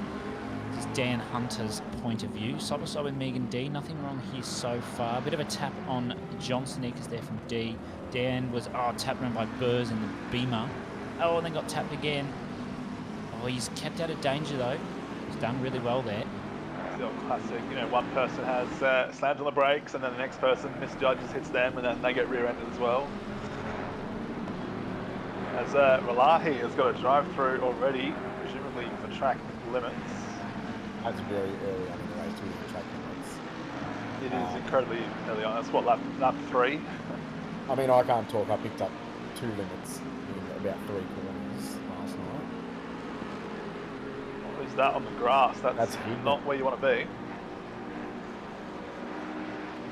this is Dan Hunter's point of view. Side by side with Megan D. Nothing wrong here so far. A bit of a tap on John Sonikas there from D. Dan was tapped around by Burrs in the Beamer. Oh, and then got tapped again. Oh, he's kept out of danger though. He's done really well there. The old classic, you know, one person has slammed on the brakes and then the next person misjudges, hits them, and then they get rear-ended as well. As Relahi has got a drive-through already, presumably for track limits. That's very early on in the race to be track limits. It is incredibly early on. That's what, lap 3? I mean, I can't talk. I picked up 2 limits in about 3 corners last night. What is that on the grass? That's Hignett. not where you want to be.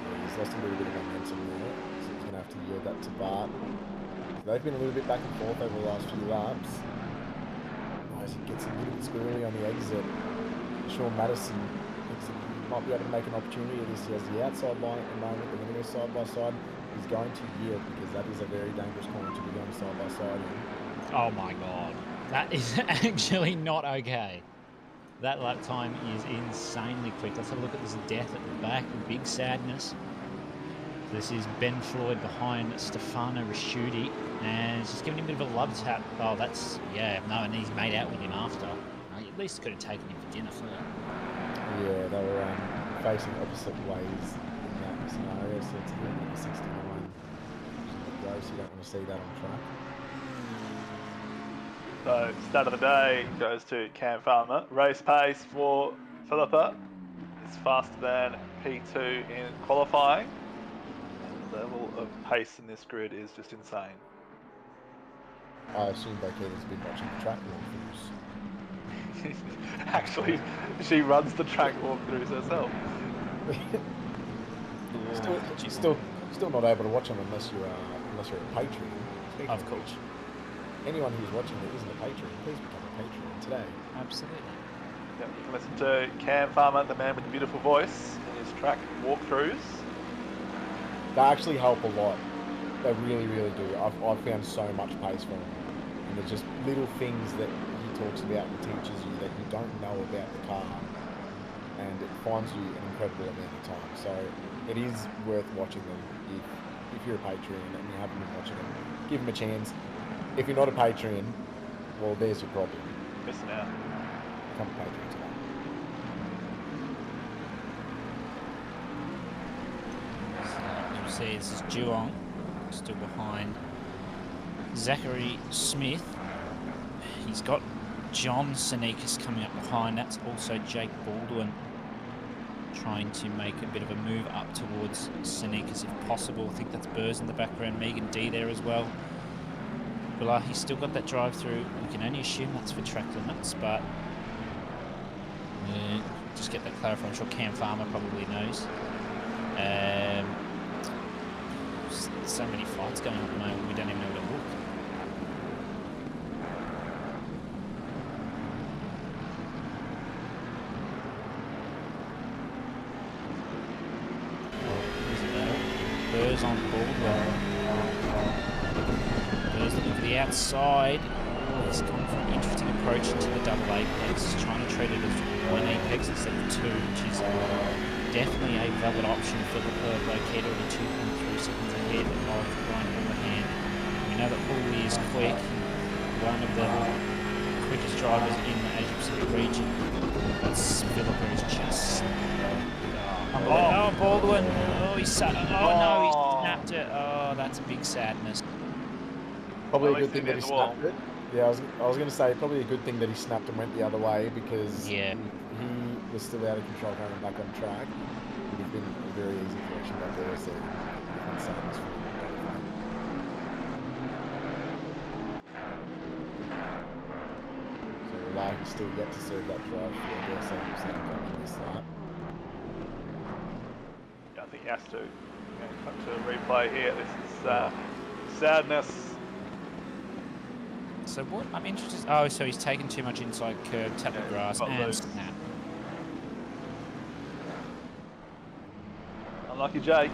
Yeah, he's lost a little bit of momentum there, so he's going to have to yield that to Bart. They've been a little bit back and forth over the last few laps. Nice, he gets a little bit squirrely on the exit. Sean Madison might be able to make an opportunity. He has the outside line at the moment. They're going to go side by side. He's going to yield because that is a very dangerous corner to be going side by side in. Oh my god. That is actually not okay. That lap time is insanely quick. Let's have a look at this death at the back. Big sadness. This is Ben Floyd behind Stefano Rasciuti. And it's just giving him a bit of a love tap. Oh, that's, yeah, no, and he's made out with him after. At least could have taken him for dinner first. Yeah, they were facing opposite ways in that scenario, so it's a little bit 69. Gross, you don't want to see that on track. So, start of the day goes to Cam Farmer. Race pace for Philippa is faster than P2 in qualifying. And the level of pace in this grid is just insane. I assume Bakita's been watching the track walkthroughs. Actually, she runs the track walkthroughs herself. Still not able to watch them unless you're a patron. Speaking Of course. Anyone who's watching that isn't a patron, please become a patron today. Absolutely. Yep, you can listen to Cam Farmer, the man with the beautiful voice, in his track walkthroughs. They actually help a lot. They really, really do. I've found so much pace from them. And there's just little things that he talks about and teaches you that you don't know about the car. And it finds you an incredible amount of time. So it is worth watching them if you're a Patreon and you haven't been watching them. Give them a chance. If you're not a Patreon, well, there's your problem. Missing out. Become a Patreon today. So, you see, this is Zhuang, still behind Zachary Smith. He's got John Sonikas coming up behind. That's also Jake Baldwin trying to make a bit of a move up towards Sonikas if possible. I think that's Burrs in the background, Megan D there as well. Well, he's still got that drive through. We can only assume that's for track limits, but Just get that clarified. I'm sure Cam Farmer probably knows. So many fights going on at the moment, we don't even know where to look. Burr's on board. Burr's looking for the outside. Oh, he's gone for an interesting approach into the double apex. He's trying to treat it as one apex instead of two, which is definitely a valid option. Philippa located already 2.3 seconds ahead of Brian Houlihan. We know that Hawley is quick, one of the quickest drivers in the Asia Pacific region. But Philippa is just... Oh, Baldwin! Oh, he snapped it. Oh, that's a big sadness. Probably a good thing that he snapped it. Yeah, I was going to say probably a good thing that he snapped and went the other way, because he was still out of control going back on track. It would have been a very easy correction back there, so sadness for him. So Rely still yet to serve that drive for there, so I'm saying don't miss that. Yeah, I think he has to. Cut to a replay here. This is sadness. So what I'm interested. Oh, so he's taken too much inside curve, tapped the grass, and snap. Unlucky Jake.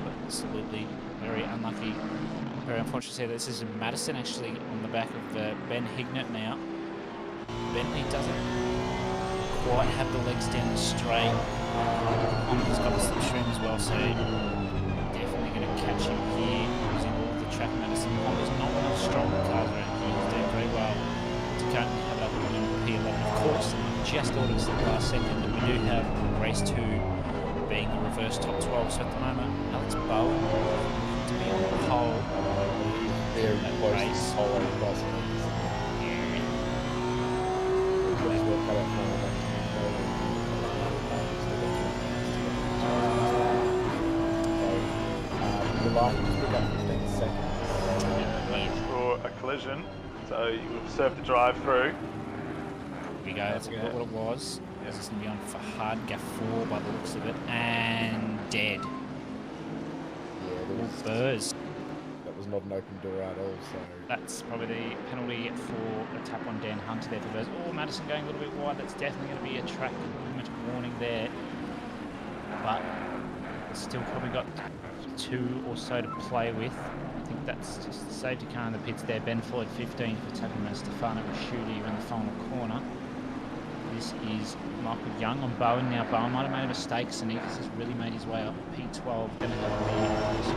But absolutely very unlucky. Very unfortunate to say this is Madison actually on the back of Ben Hignett now. Bentley doesn't quite have the legs down the straight. He's got the slipstream as well, so definitely going to catch him here using all of the track. Madison. There's not enough strong cars around here. He's doing very well to currently have it up in P11. Of course, I just thought it was the last second, but we do have race 2 being the reverse top 12. So at the moment, Alex Bowen to be on the pole. Very close race. Pole across. For a collision, so you observe the drive through. Here we go, that's what it was. This is going to be on Fahad Ghafour by the looks of it, and dead. Yeah, Burrs. That was not an open door at all, so... That's probably the penalty for a tap on Dan Hunter there for Burrs. Oh, Madison going a little bit wide. That's definitely going to be a track limit warning there. But still probably got 2 or so to play with. I think that's just the safety car in the pits there. Ben Floyd 15 for tapping on Stefano Rasciuti in the final corner. This is Michael Young on Bowen. Now Bowen might have made a mistake. Sanikas has really made his way up. P12 going to have the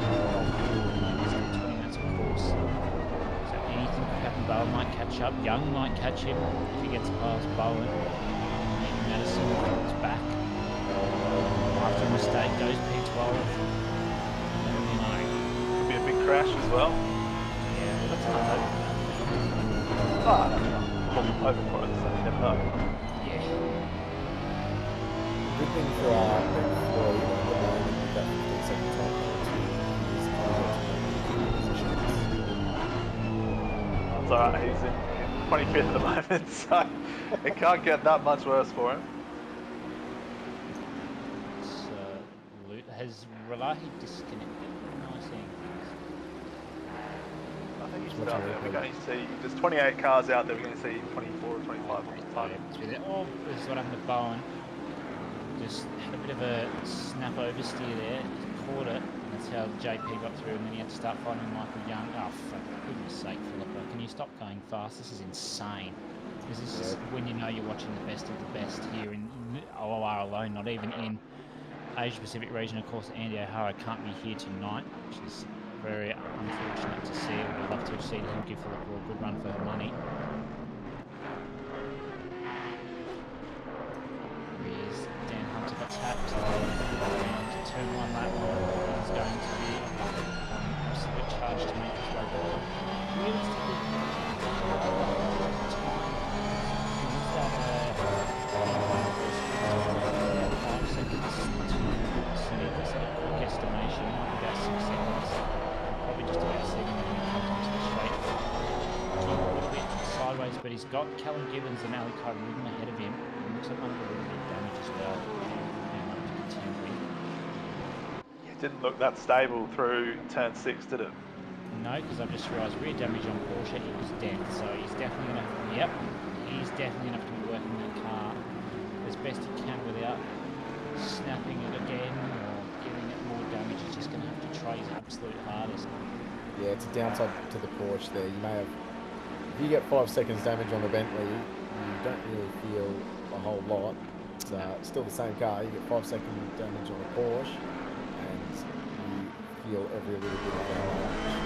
20 minutes of course. So anything could happen. Bowen might catch up. Young might catch him if he gets past Bowen. Maybe Madison falls back. After a mistake goes P12. Could be a big crash as well. Yeah, well, that's not open. Oh, open for it, so you never know. Good thing for Ben Floyd at the moment with that 15-second time penalty. That's alright, he's in 25th at the moment, so it can't get that much worse for him. Has Relahi disconnected? No, I see. I think he's out there. We're going to see, there's 28 cars out there, we're going to see 24 or 25 on the time. Oh, this is what happened to Bowen. Just had a bit of a snap oversteer there, caught it, and that's how JP got through, and then he had to start following Michael Young. Oh, for goodness sake, Philippa, can you stop going fast? This is insane. This is just when you know you're watching the best of the best here in OOR alone, not even in Asia Pacific region. Of course, Andy O'Hara can't be here tonight, which is very unfortunate to see. We'd love to have seen him give Philippa a good run for her money. Here's Dan Hunter got tapped. To turn one lap on. He's going to be on absolute charge to make his way back. Realistically, estimation, about 6 seconds, probably just about 7 when he comes onto the straight. A little bit sideways, but he's He's got Callum Gibbons and Ali Rhythm ahead of him. He looks like one of a little bit of damage as well. And one to contend with. It didn't look that stable through turn 6, did it? No, because I've just realised rear damage on Porsche equals death, so he's definitely going to. Yep, he's definitely going to have to be working that car as best he can without snapping it again or giving it more damage. He's just going to have to try his absolute hardest. Yeah, it's a downside to the Porsche there. You may have, if you get 5 seconds damage on the Bentley, you don't really feel a whole lot. It's still the same car. You get 5 seconds damage on a Porsche, and you feel every little bit of damage.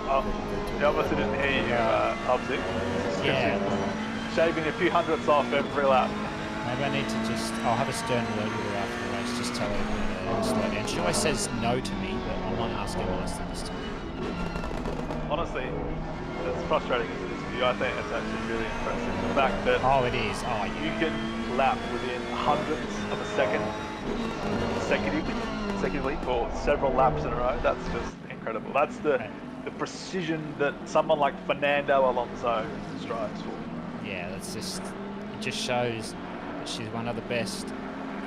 I obviously didn't hear you, Hubsy. Yeah. Shaving a few hundredths off every lap. Maybe I need to just. I'll have a stern word with her after the race. Just tell her to slow down. She always says no to me, but I might ask her nicely this time. Honestly, as frustrating as it is for you, I think it's actually really impressive. The fact that Oh, it is. Oh, you can lap within hundredths of a second consecutively for several laps in a row. That's just incredible. That's the precision that someone like Fernando Alonso strives for. yeah. That's just. It just shows that she's one of the best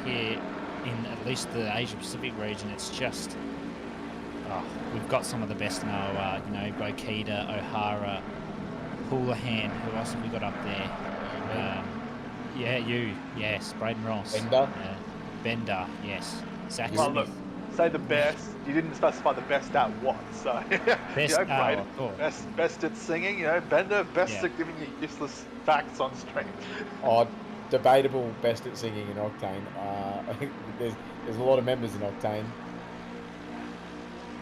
here in at least the Asia Pacific region. It's just. Oh, we've got some of the best now. You know, Bokita, O'Hara, Houlihan. Who else have we got up there? Yeah, you. Yes, Braden Ross. Bender. Bender. Yes. Zach Well, Smith. look, say the best. You didn't specify the best at what, so Best. Braden, Of course. best at singing. Bender, best Yeah. at giving you useless facts on stream. Oh, debatable best at singing in Octane. I think there's a lot of members in Octane.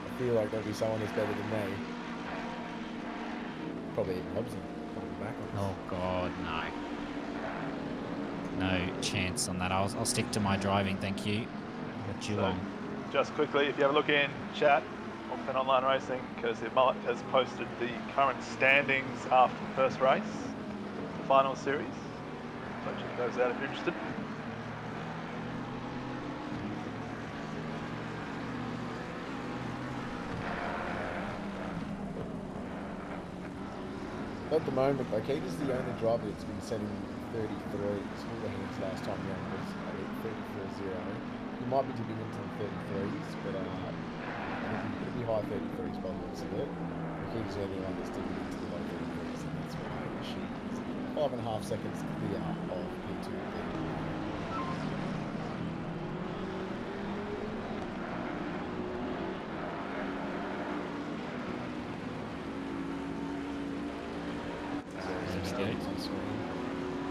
I feel like there'll be someone who's better than me. Probably even Hobbsy. Back on Oh God, no. No chance on that. I'll stick to my driving, thank you. Geelong. Just quickly, if you have a look in chat, Octane Online Racing, because Mullet has posted the current standings after the first race, the final series. So check those out if you're interested. At the moment, Bokita's the only driver that's been setting 33s. Houlihan's last time round was at 34.0. He might be dipping into the 33s, but it'll be high 33s by the looks of it. Bokita's the only one that's dipping into the low 33s, and that's why she is 5.5 seconds clear of P2.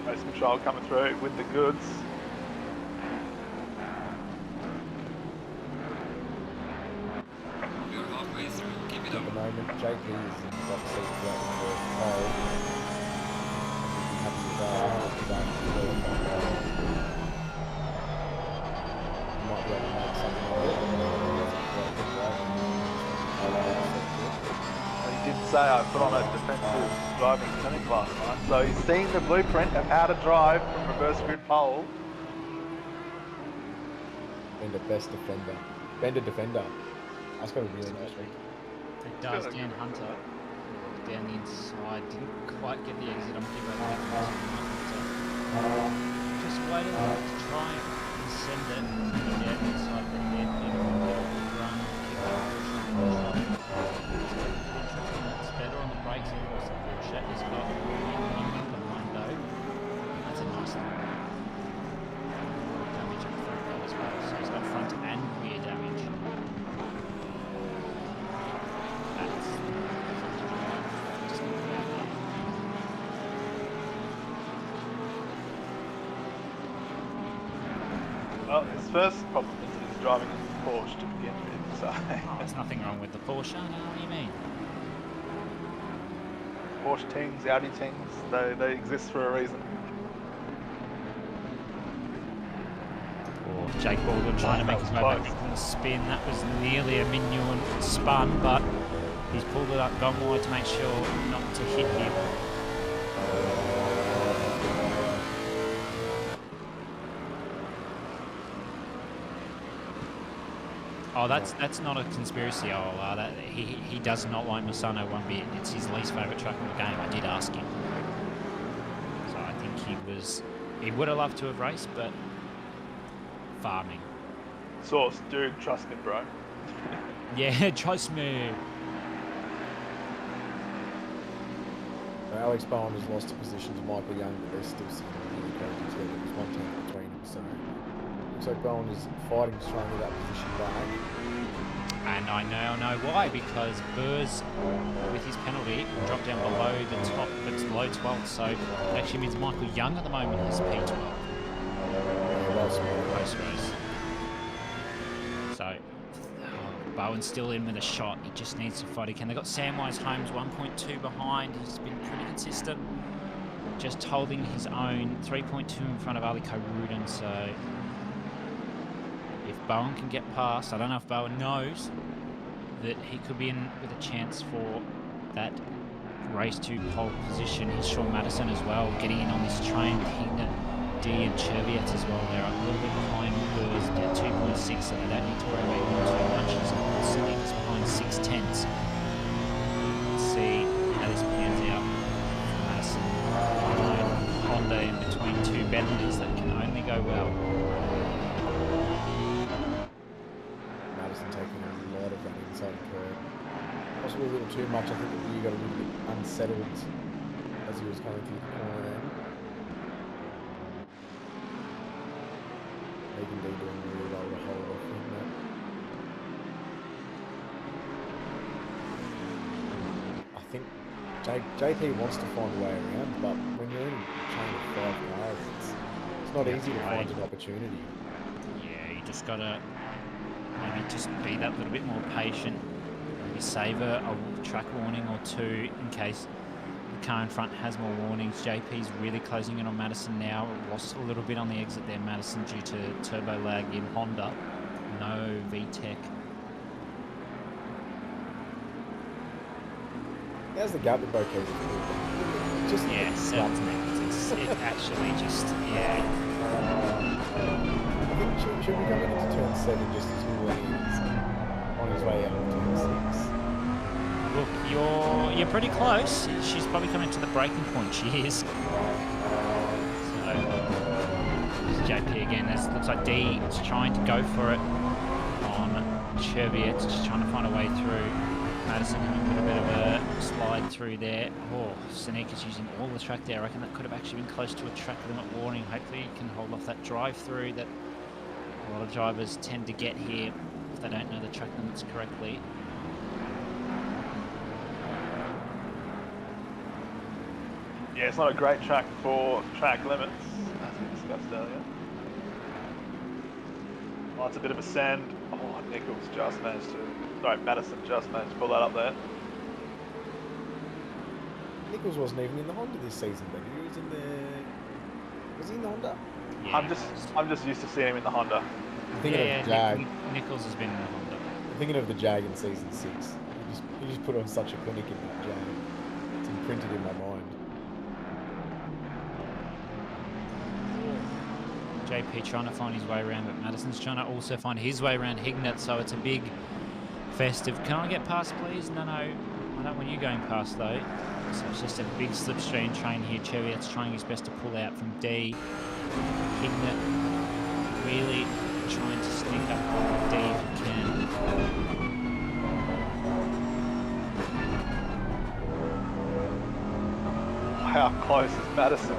Race control coming through with the goods. We're halfway through. Keep it At the up. moment, JP is in the top seat throughout the first pole. Happy with that. Might be able to make something of it. He did say I put on a defensive driving clinic last night, so he's seen the blueprint of how to drive from reverse grid pole. Bender best defender. Bender defender. That's got to be really interesting. It does. Dan Hunter down the inside. Didn't quite get the exit. I'm giving that just waited to try and send it down the inside of the head. Run, kick off. It's better on the brakes, of course. The Porsche has got behind though. That's a nice damage up front there as well. So he's got front and rear damage. That's just not bad. Well, his first problem is that he's driving a Porsche to begin with, so There's nothing wrong with the Porsche. No, what do you mean? Porsche tings, Audi tings, they exist for a reason. Or Jake Baldwin trying to make his way back from the spin. That was nearly a minion spun, but he's pulled it up, gone wide to make sure not to hit him. Oh, that's not a conspiracy. That he does not like Misano one bit. It's his least favourite track in the game. I did ask him, so I think he would have loved to have raced, but farming. Source, dude, trust me, bro. Yeah, trust me. Alex Bowen has lost a position to Michael Young, but they're still sitting really close together. There's 1 tenth between them, so looks like Bowen is fighting to try and get that position back. And I now know why, because Burrs, with his penalty, dropped down below the top, it's below 12th, so it actually means Michael Young at the moment is P12. Yeah, well spotted. Post-race. So, Bowen's still in with a shot. He just needs to fight again. They've got Samwise Holmes 1.2 behind. He's been pretty consistent. Just holding his own. 3.2 in front of Aliko Rudin. So, if Bowen can get past, I don't know if Bowen knows that he could be in with a chance for that race to pole position. Here's Sean Madison as well, getting in on this train with Hignett, D and Cheviet as well. They're a little bit behind Burrs at 2.6, so they don't need to worry about him too much. He's sitting behind 6/10. Let's see how this pans out. Madison, Honda in between two Bentleys, that can only go well. Madison taking a lot of that inside curve. Possibly a little too much. I think he got a little bit unsettled as he was going through the corner then. Megan D doing really well to hold off him there. I think JP wants to find a way around, but when you're in a chain of 5 cars, it's not easy to find an opportunity. Yeah, you just gotta maybe just be that little bit more patient. Maybe save a track warning or two in case the car in front has more warnings. JP's really closing in on Madison now. Lost a little bit on the exit there, Madison, due to turbo lag in Honda. No VTEC. How's the gap with both cars? Just Yeah, 7 minutes. It actually just, yeah. I think should be coming into turn 7 just as well as on his way out of turn 6. Look, you're pretty close. She's probably coming to the breaking point. She is. So, this is JP again. This looks like D is trying to go for it on Cheviet. Just trying to find a way through. Madison having a little bit of a slide through there. Oh, Seneka's using all the track there. I reckon that could have actually been close to a track limit warning. Hopefully he can hold off that drive through that a lot of drivers tend to get here if they don't know the track limits correctly. Yeah, it's not a great track for track limits, as we discussed earlier. Oh, it's a bit of a send. Oh, Nichols just managed to... Sorry, Madison just managed to pull that up there. Nichols wasn't even in the Honda this season, but he was in the... Was he in the Honda? Yeah. I'm just used to seeing him in the Honda. I'm thinking of the Jag. Nichols has been in the Honda. I'm thinking of the Jag in season 6. He just put on such a clinic in that Jag. It's imprinted in my mind. JP trying to find his way around, but Madison's trying to also find his way around Hignett, so it's a big festive. Can I get past, please? No, I don't want you going past, though. So it's just a big slipstream train here. Cheviet's trying his best to pull out from D. Hignett really trying to sneak up on D if he can. How close is Madison?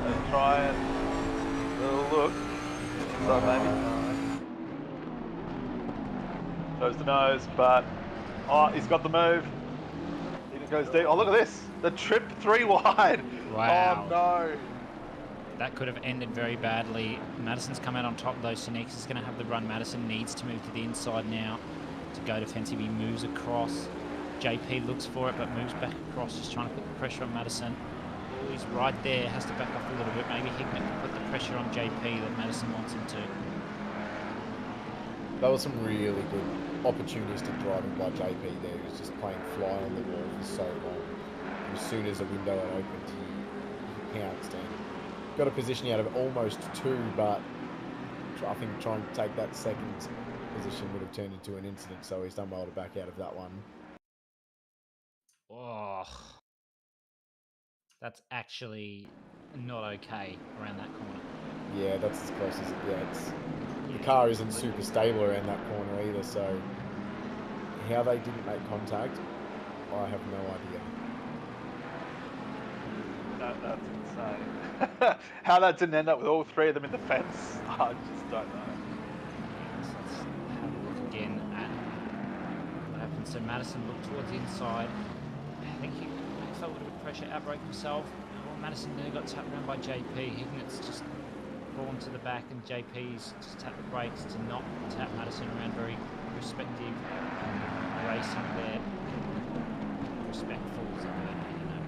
Let's try and little look. So maybe. Shows the nose, but oh, he's got the move. He goes deep. Oh, look at this. The trip 3 wide. Wow. Oh no. That could have ended very badly. Madison's come out on top though. Sinex is going to have the run. Madison needs to move to the inside now to go defensive. He moves across. JP looks for it but moves back across, just trying to put the pressure on Madison. Oh, he's right there, has to back off a little bit. Maybe Hignett can put the pressure on JP that Madison wants him to. That was some really good opportunistic driving by JP there. He was just playing fly on the wall for so long. And as soon as a window had opened, he pounced in. Got a position out of almost 2, but I think trying to take that second position would have turned into an incident, so he's done well to back out of that one. Oh, that's actually not okay around that corner. Yeah, that's as close as it gets. The car isn't super stable around that corner either, so how they didn't make contact, I have no idea. That's insane. How that didn't end up with all three of them in the fence, I just don't know. Let's have a look again at what happened. So Madison looked towards the inside. I think he felt a little bit of pressure, outbreak himself. Well, Madison nearly got tapped around by JP. Hignett's just gone to the back, and JP's just tapped the brakes to not tap Madison around. Very respective racing there. Respectful, as it were, you know.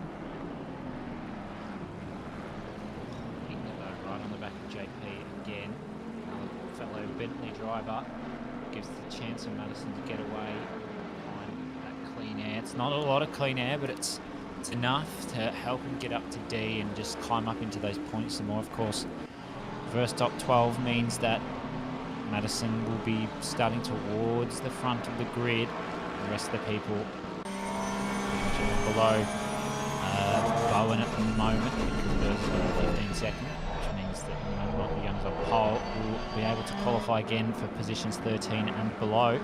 Hignett though, right on the back of JP again. Another fellow Bentley driver gives the chance of Madison to get away behind that clean air. It's not a lot of clean air, but it's enough to help him get up to D and just climb up into those points some more. Of course, first top 12 means that Madison will be starting towards the front of the grid. The rest of the people below Bowen at the moment because of 15 seconds, which means that Michael Young's on pole will be able to qualify again for positions 13 and below.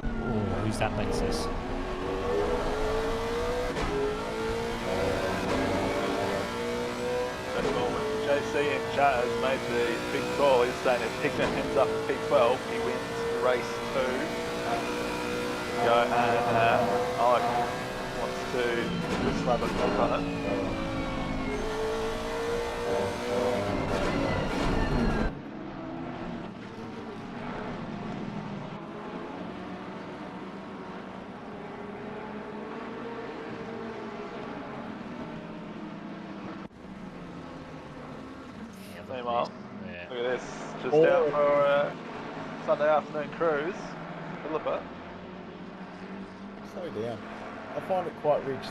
Ooh, who's that, Lexus? JC in chat has made the big call. He's saying if Hignett ends up in P12, he wins race 2. And Alec wants to just have a look on it. Meanwhile, look at this, just out for a Sunday afternoon cruise. Philippa. Slow down. I find it quite rich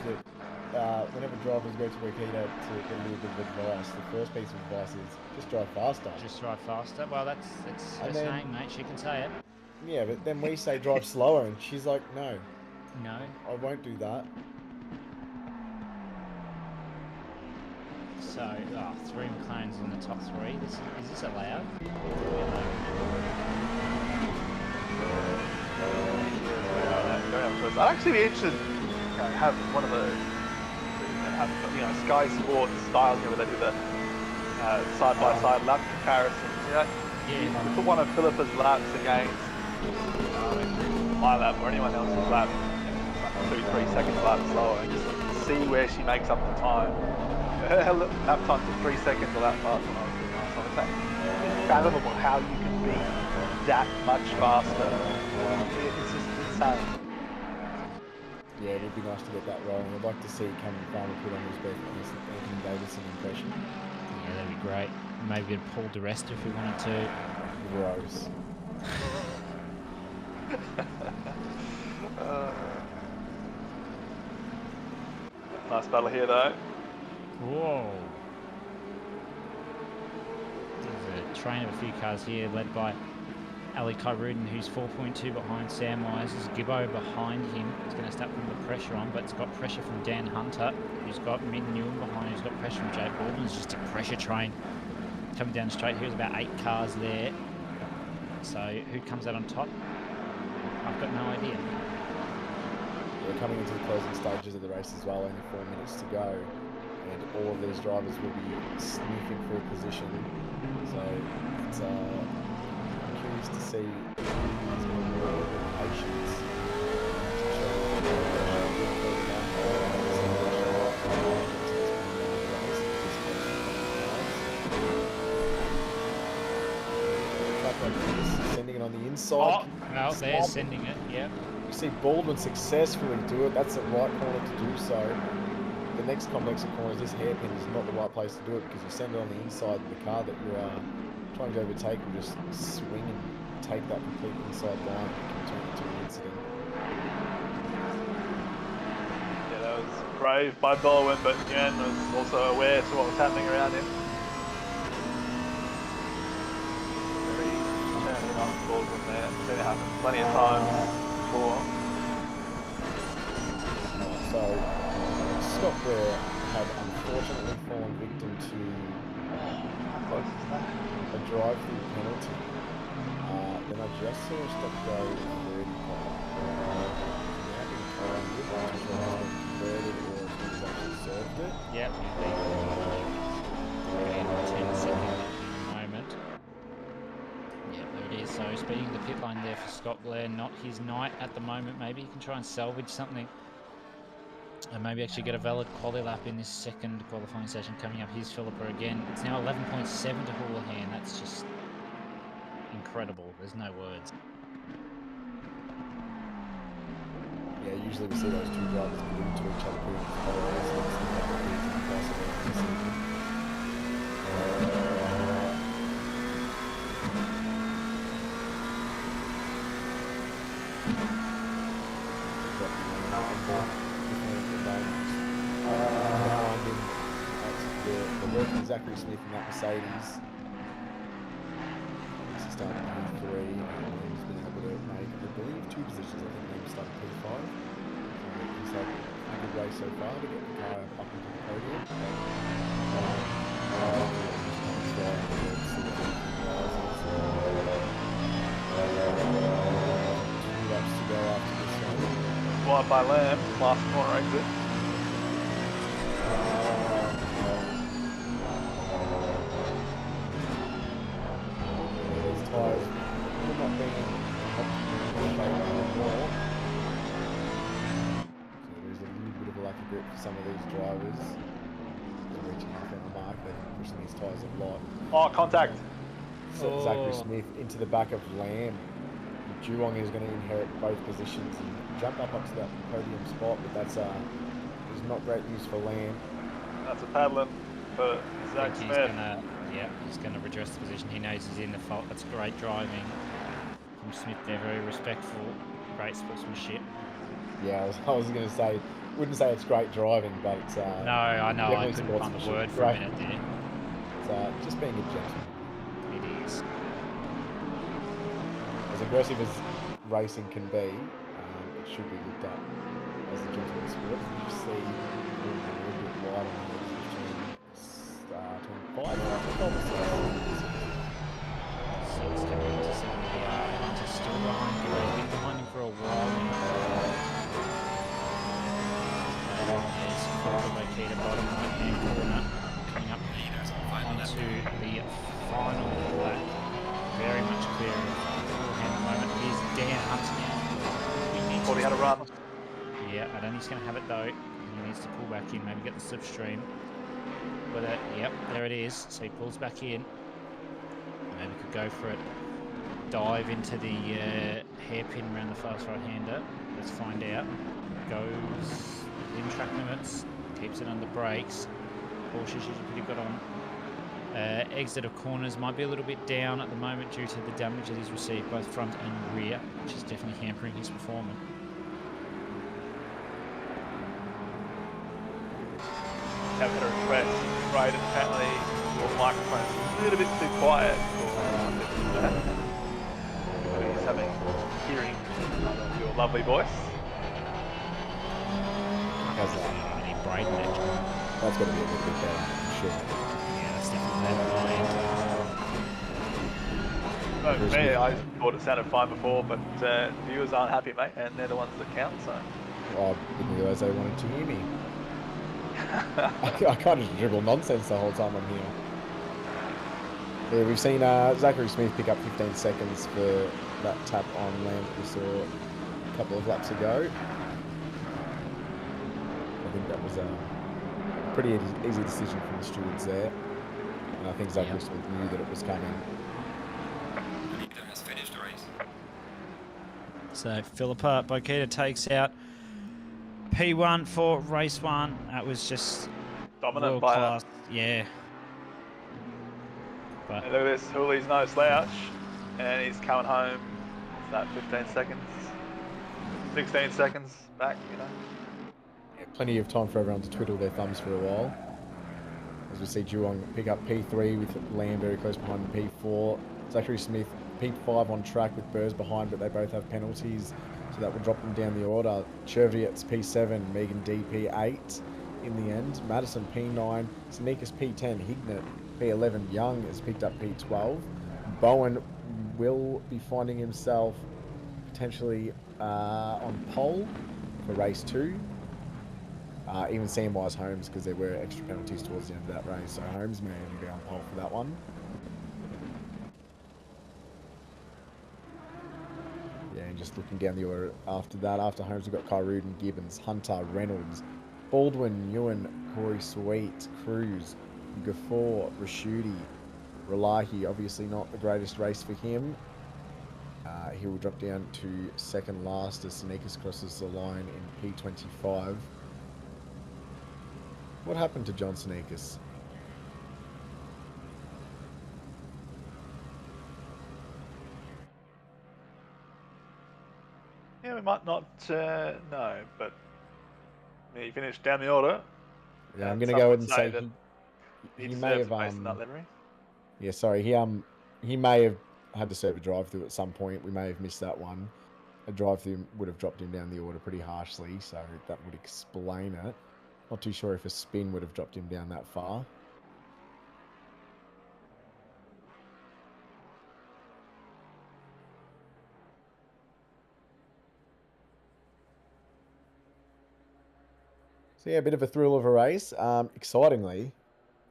that whenever drivers go to Wakita to get a little bit of advice, the first piece of advice is just drive faster. Just drive faster. Well, that's her saying, mate. She can say it. Yeah, but then we say drive slower, and she's like, no, No. I won't do that. So, 3 McLarens in the top 3. Is this allowed? I'd actually be interested to have one of those, Sky Sports style, where they do the side-by-side lap comparisons. You put one of Philippa's laps against my lap or anyone else's lap, like 2-3 seconds lap slower, and just see where she makes up the time. Her lap time's 3 seconds a lap faster than I was doing last time. It's unfathomable how you can be that much faster. It's just insane. Yeah, it would be nice to get that rolling. I'd like to see Cameron Farmer put on his Anthony Davidson impression. Yeah, that'd be great. Maybe a Paul DeResta if we wanted to. Gross. Nice battle here though. Whoa. There's a train of a few cars here led by Ali Kyrudin, who's 4.2 behind Sam Wise. There's Gibbo behind him. It's going to start putting the pressure on, but it's got pressure from Dan Hunter, who's got Mid Newham behind, who's got pressure from Jake Baldwin. It's just a pressure train coming down the straight. Here's about 8 cars there. So who comes out on top? I've got no idea. We're coming into the closing stages of the race as well, only 4 minutes to go. And all of these drivers will be sniffing for a position. So it's I'm curious to see who's going to be patience. Sending it on the inside. Oh, well, they're sending it, yep. You see Baldwin successfully do it. That's the right corner to do so. The next complex of corners, this hairpin is not the right place to do it because you send it on the inside of the car that you are trying to overtake and just swing and take that complete inside line and can turn into an incident. Yeah, that was brave by Baldwin, but Yuan was also aware to what was happening around him. Very turning on Baldwin there. I've seen it happen plenty of times before. So, Scott Blair had unfortunately fallen victim to Close is that? a drive-through penalty. Then I just saw a stop go third part. Now being told if it was converted or if he's actually served it. Yep, he's being 10 seconds at the moment. Yeah, there it is. So speeding the pit line there for Scott Blair, not his night at the moment. Maybe he can try and salvage something. And maybe actually get a valid quali lap in this second qualifying session coming up. Here's Philippa again. It's now 11.7 to Houlihan. That's just incredible. There's no words. Yeah, usually we see those two drivers glued to each other pretty the working Zachary Smith in that Mercedes. He's started P3 and he's been able to make, I believe, 2 positions. I think he started P5. He's had a good race so far to get the car up into the podium. Two laps to go after this one. Wide by Lamb, last corner exit. These tyres will not be in optimal shape anymore. So there's a little bit of a lack of grip for some of these drivers. They're reaching out on the mark, they're pushing these tyres a lot. Oh, contact. So Zachary Smith into the back of Lamb. Jurong is going to inherit both positions and jump up to that podium spot, but that's is not great news for Lamb. That's a paddling for Zach He's Smith. he's gonna redress the position. He knows he's in the fault. That's great driving from Smith there. Very respectful, great sportsmanship. Yeah, I was going to say, wouldn't say it's great driving, but it's No, I know. I definitely couldn't find the word for a minute there. It's just being a gentleman. It is. As aggressive as racing can be, it should be looked at as a gentleman sport. You see a little bit wide on the edge between 5 and 5. So it's coming into 70. Hunter's still behind him. He's been behind him for a while now. There's Philippa Bakita bottom right hand corner. Coming up onto the final lap. Very much clear of Houlihan at the moment. Here's Dan Hunt now. Thought he had a run. Yeah, I don't think he's going to have it though. He needs to pull back in, maybe get the slipstream. Yep, there it is. So he pulls back in. Maybe could go for it. Dive into the hairpin around the fast right-hander. Let's find out. Goes in track limits. Keeps it under brakes. Porsche usually pretty good on. Exit of corners might be a little bit down at the moment due to the damage that he's received both front and rear, which is definitely hampering his performance. Have had a request. Right, apparently your microphone's a little bit too quiet for that. So he's having hearing of your lovely voice. How's that? I need Braden actually. That's going to be a little bit better, I'm sure. Yeah, that's definitely better than my end. No, for me, I thought it sounded fine before, but viewers aren't happy, mate, and they're the ones that count, so. Oh, I didn't realise they wanted to hear me. I can't just dribble nonsense the whole time I'm here. Yeah, we've seen Zachary Smith pick up 15 seconds for that tap on Lamb that we saw a couple of laps ago. I think that was a pretty easy decision from the stewards there. And I think Zachary Smith knew that it was coming. The leader has finished the race. So Philippa Bakita takes out P1 for race 1. That was just Dominant world by class. Yeah. But And look at this, Hooley's no slouch, and he's coming home. What's that, 15 seconds? 16 seconds back, you know. Yeah, plenty of time for everyone to twiddle their thumbs for a while. As we see Geelong pick up P3 with Lamb very close behind in P4. Zachary Smith, P5 on track with Burrs behind, but they both have penalties, so that will drop them down the order. Cherviet's P7, Megan D P8 in the end. Madison P9, Sneakers P10, Hignett P11, Young has picked up P12. Bowen will be finding himself potentially on pole for race 2. Even Samwise Holmes, because there were extra penalties towards the end of that race, so Holmes may even be on pole for that one. Yeah, and just looking down the order after that, after Holmes, we've got Kyrudin, Gibbons, Hunter, Reynolds, Baldwin, Ewan, Corey Sweet, Cruz, Gafford, Rashudi, Relahi. Obviously not the greatest race for him. He will drop down to second last as Sneakers crosses the line in P25. What happened to John Sneakers? Yeah, we might not know, but he finished down the order. Yeah, I'm and going to some go would ahead and say say that he may deserves have a place in that livery. yeah, sorry, he may have had to serve a drive through at some point. We may have missed that one. A drive through would have dropped him down the order pretty harshly, so that would explain it. Not too sure if a spin would have dropped him down that far. So yeah, a bit of a thrill of a race. Excitingly,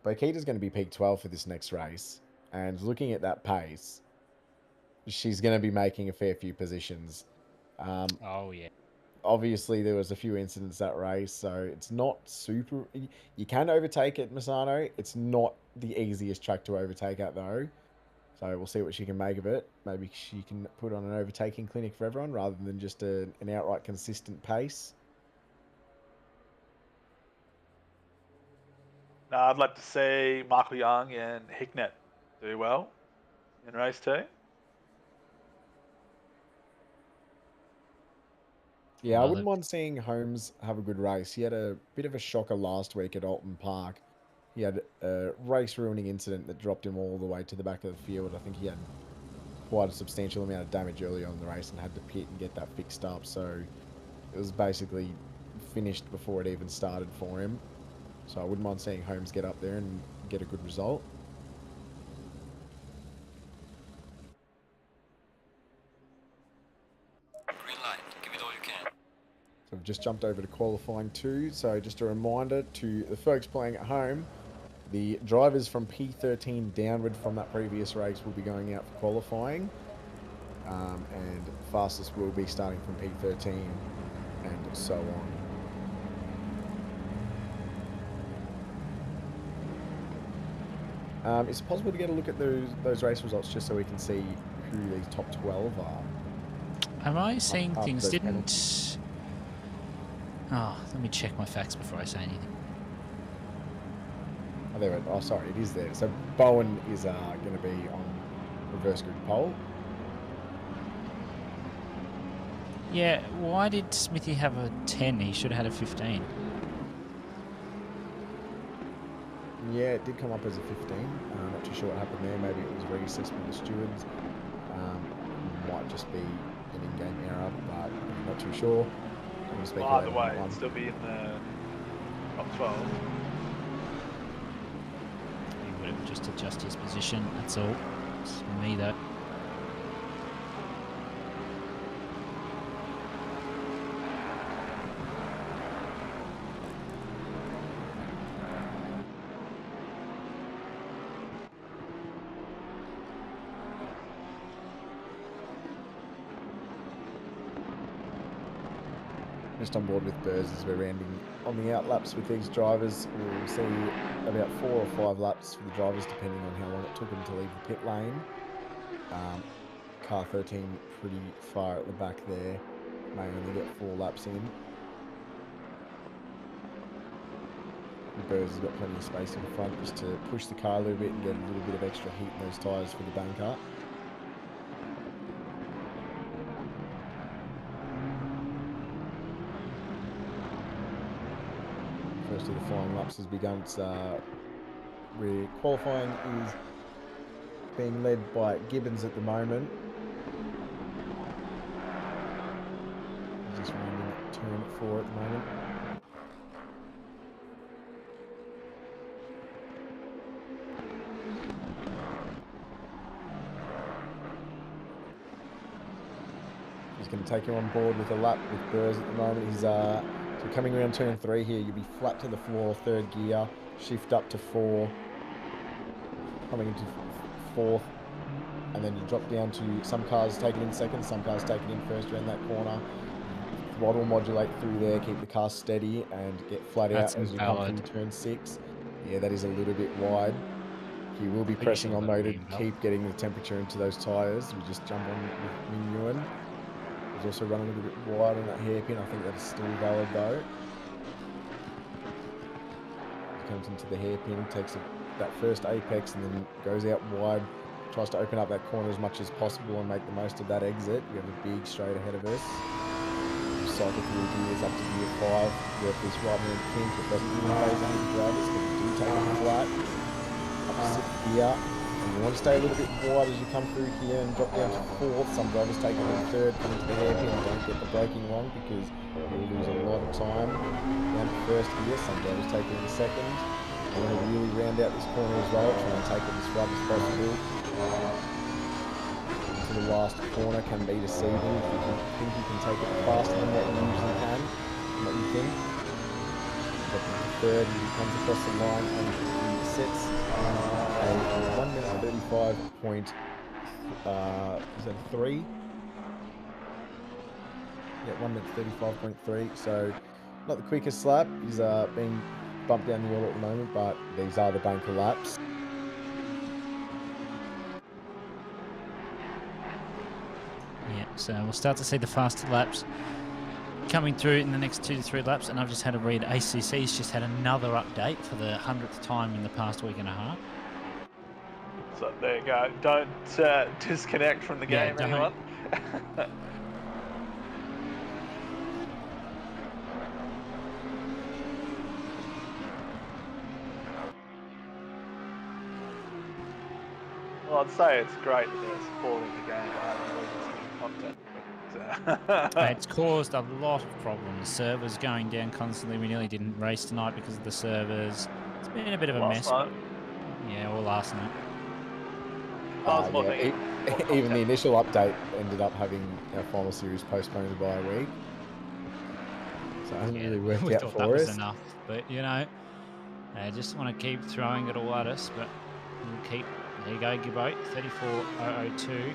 Bokita's going to be peak 12 for this next race, and looking at that pace, she's going to be making a fair few positions. Oh, yeah. Obviously, there was a few incidents that race, so it's not super... You can overtake at Misano. It's not the easiest track to overtake at, though. So we'll see what she can make of it. Maybe she can put on an overtaking clinic for everyone rather than just an outright consistent pace. Now, I'd like to see Michael Young and Hignett do well in race 2. Yeah, I Well, wouldn't mind seeing Holmes have a good race. He had a bit of a shocker last week at Alton Park. He had a race-ruining incident that dropped him all the way to the back of the field. I think he had quite a substantial amount of damage early on in the race and had to pit and get that fixed up. So it was basically finished before it even started for him. So I wouldn't mind seeing Holmes get up there and get a good result. Green light. Give it all you can. So we've just jumped over to qualifying 2. So just a reminder to the folks playing at home, the drivers from P13 downward from that previous race will be going out for qualifying. And fastest will be starting from P13 and so on. Is it possible to get a look at those race results just so we can see who these top 12 are? Am I seeing After things? those Didn't... penalties. Oh, let me check my facts before I say anything. Oh, there. Oh, sorry, it is there. So Bowen is going to be on reverse grid pole. Yeah, why did Smithy have a 10? He should have had a 15. Yeah, it did come up as a 15. Not too sure what happened there. Maybe it was reassessment of the stewards. Might just be an in-game error, but I'm not too sure. Well, either way, it'd still be in the top 12. He would have just adjusted his position, that's all. It's me, though. Just on board with Burrs as we're rounding on the out laps with these drivers. We'll see about 4 or 5 laps for the drivers, depending on how long it took them to leave the pit lane. Car 13 pretty far at the back there. May only get 4 laps in. Burrs has got plenty of space in front just to push the car a little bit and get a little bit of extra heat in those tyres for the banker. first of the flying laps has begun. It's, qualifying is being led by Gibbons at the moment. He's just running turn 4 at the moment. He's going to take you on board with a lap with Burrs at the moment. He's so coming around turn 3 here. You'll be flat to the floor, 3rd gear, shift up to 4, coming into 4th, and then you drop down to some cars taking in 2nd, some cars taking in 1st around that corner. Throttle modulate through there, keep the car steady, and get flat That's out as you come invalid. from turn 6. Yeah, that is a little bit wide. He will be pressing on though to keep getting the temperature into those tyres. We just jump on with Minuan. He's also running a little bit wide on that hairpin. I think that's still valid though. He comes into the hairpin, takes that first apex and then goes out wide. Tries to open up that corner as much as possible and make the most of that exit. We have a big straight ahead of us. Cycle through gears up to gear 5. Work this right hand kink. It doesn't really phase any of the drivers, but we do take it flat. Up to 6th gear. And you want to stay a little bit wide as you come through here and drop down to 4th. Some drivers take it in 3rd, come into the hairpin and don't get the braking wrong because you'll lose a lot of time. Down to 1st gear, some drivers take it in 2nd. You want to really round out this corner as well, try and take it as rough as possible. To the last corner can be deceiving if you think you can take it faster than what you usually can, what you think. But to 3rd, he comes across the line and he sets a 1 minute 35 point, is that a 3? Yeah, 1 minute 35.3, so not the quickest lap. He's being bumped down the wall at the moment, but these are the banker laps. Yeah, so we'll start to see the faster laps coming through in the next 2 to 3 laps. And I've just had a read. ACC's just had another update for the 100th time in the past week and a half. So there you go. Don't disconnect from the game, don't. anyone. Well, I'd say it's great that they're supporting the game by having content. But, It's caused a lot of problems. Servers going down constantly. We nearly didn't race tonight because of the servers. It's been a bit of a mess. night. Yeah, or last night. Even the initial update ended up having our final series postponed by a week. So it hasn't really worked we out thought for that us. was enough. But, you know, I just want to keep throwing it all at us. But we'll keep... There you go, Gibbo. 34.002.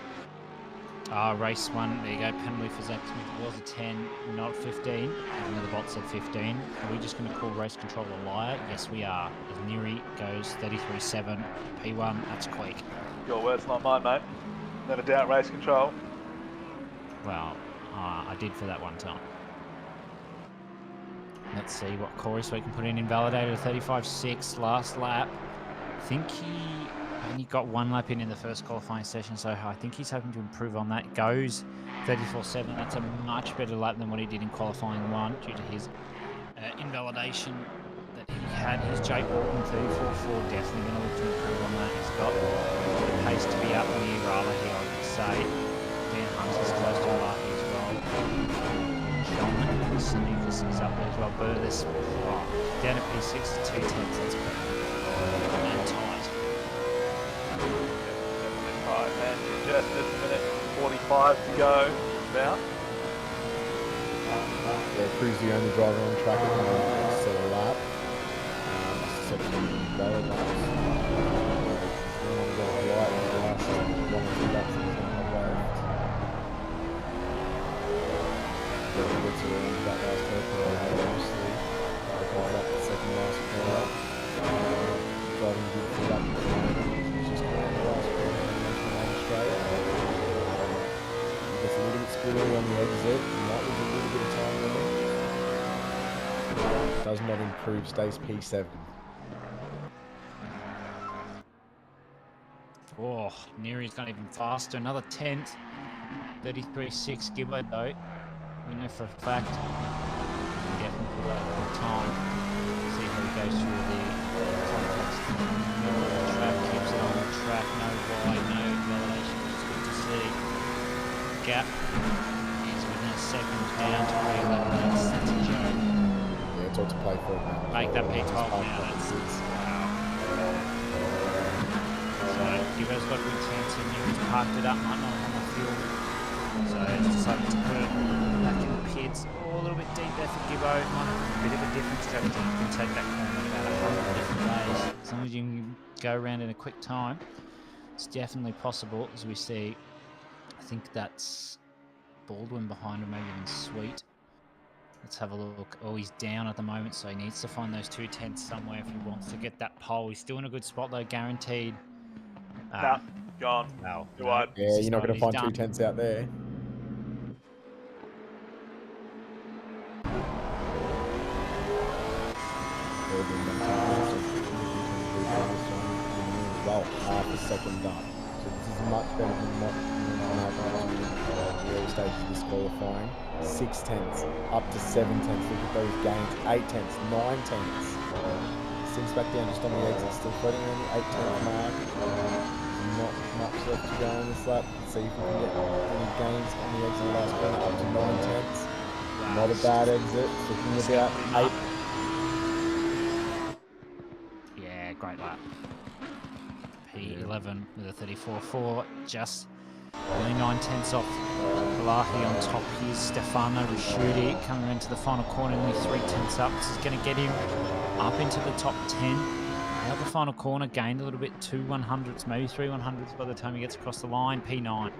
Race 1. There you go. Penalty for Zach Smith. It was a 10, not 15. Even though the bot said 15. Are we just going to call race control a liar? Yes, we are. As Neri goes 33.7. P1. That's quick. Your words, not mine, mate. Never doubt race control. Well, I did for that one time. Let's see what chorus we can put in. Invalidated 35.6 last lap. I think he only got 1 lap in the first qualifying session, so I think he's hoping to improve on that. Goes 34.7. That's a much better lap than what he did in qualifying 1 due to his invalidation that he had. His Jake Walton 34.4. Definitely going to look to improve on that. He's got the pace to be up near Rala here, I would say. Dan Hunt is close to Malahi as well. John Sneakers is up there as well. Burtis down at P6 to 2 tenths. That's perfect. And tight. Definitely tight, man. Just a minute 45 to go. About. Yeah, Crew's the only driver on track at the moment to set a lap. Set a valid laps. One or two laps and he's going to left. Gets around that last corner, obviously. Drive up the second last corner. Driving good for that corner. He's just going on the last corner and then coming straight. He gets a little bit squirrely on the exit, and that was a little bit of time limit. Does not improve, stays P7. Oh, Neri's gone even faster. Another 10th. 33.6 Gibbo though. We know for a fact he can definitely pull out a good time. See how goes through the contacts in the middle of the track, keeps it on the track, no wide, no validation, which is good to see. Gap is within a second down to P11. That's a joke. Yeah, it's all to play for it now. Make that P12 Just now. park up That's the woods. wow. So Gibbo's got a good chance in here. He's parked it up, might not have on the field. So he's decided to put it back in the pits. Oh, a little bit deep there for Gibbo. Might have a bit of a different strategy. You can take that corner in about 100 different ways. As long as you can go around in a quick time, it's definitely possible. As we see, I think that's Baldwin behind him, maybe even Sweet. Let's have a look. Oh, he's down at the moment, so he needs to find those 2/10 somewhere if he wants to get that pole. He's still in a good spot though, guaranteed. Nah, gone. Wow. Too wide. Yeah, you're not going to He's find done. 2/10 out there. Well, half a second up. So this is much better than what you had in the early stages of this qualifying. 6/10, up to 7/10. Look at those gains. 8/10, 9/10. Sinks back down just on the exit, still floating around the 8/10 mark. Not much left to go on this lap. Let's see if we can get any gains on the exit of the last corner, up to 9/10. Not a bad exit. It's looking about 8. Yeah, great lap. P11 with a 34.4, just only 9/10 off Balahi on top. Here's Stefano Risciuti coming into the final corner, only 3/10 up. This is going to get him up into the top 10. Out the final corner, gained a little bit, 2 100ths, maybe 3 100ths by the time he gets across the line. P9.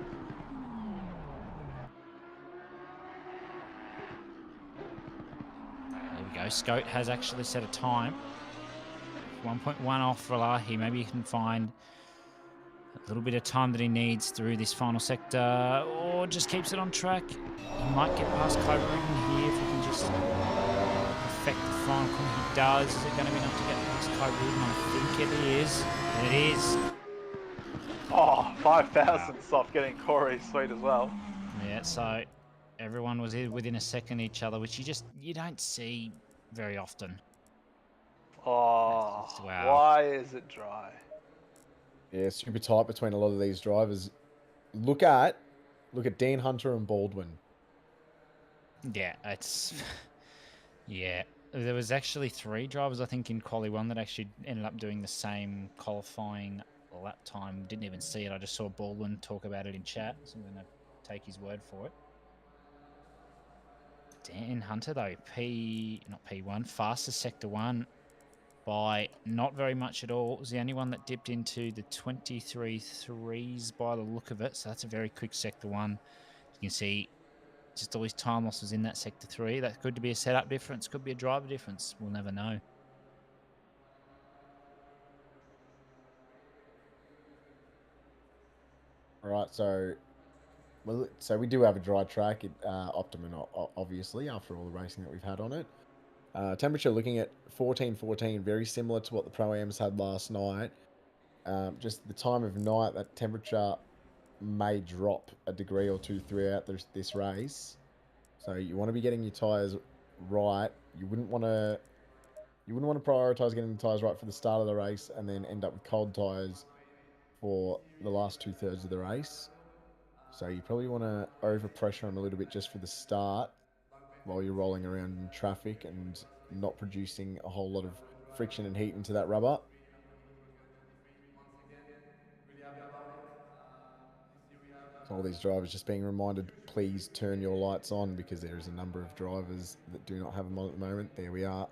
There we go. Scout has actually set a time. 1.1 off Valahi. Maybe he can find a little bit of time that he needs through this final sector, or just keeps it on track. He might get past Coburn here if he can just affect the final corner. He does. Is it going to be enough to get past Coburn? I think it is. It is. Oh, 5,000 off getting Corey Sweet as well. Yeah, so everyone was within a second of each other, which you don't see very often. Oh, Wow. why is it dry? Yeah, super tight between a lot of these drivers. Look at Dan Hunter and Baldwin. Yeah, it's yeah. There was actually 3 drivers, I think, in Quali 1 that actually ended up doing the same qualifying lap time. Didn't even see it. I just saw Baldwin talk about it in chat, so I'm going to take his word for it. Dan Hunter, though, not P1, fastest Sector 1 by not very much at all. It was the only one that dipped into the 23.3s by the look of it, so that's a very quick Sector 1. You can see just all his time losses in that Sector 3. That could be a setup difference, could be a driver difference. We'll never know. All right, so we do have a dry track at Optimum, obviously, after all the racing that we've had on it. Temperature looking at 14, very similar to what the Pro-Ams had last night. Just the time of night, that temperature may drop a degree or two throughout this race. So you want to be getting your tyres right. You wouldn't want to prioritise getting the tyres right for the start of the race and then end up with cold tyres for the last 2/3 of the race. So you probably want to overpressure them a little bit just for the start while you're rolling around in traffic and not producing a whole lot of friction and heat into that rubber. So all these drivers just being reminded, please turn your lights on, because there is a number of drivers that do not have them on at the moment. There we are.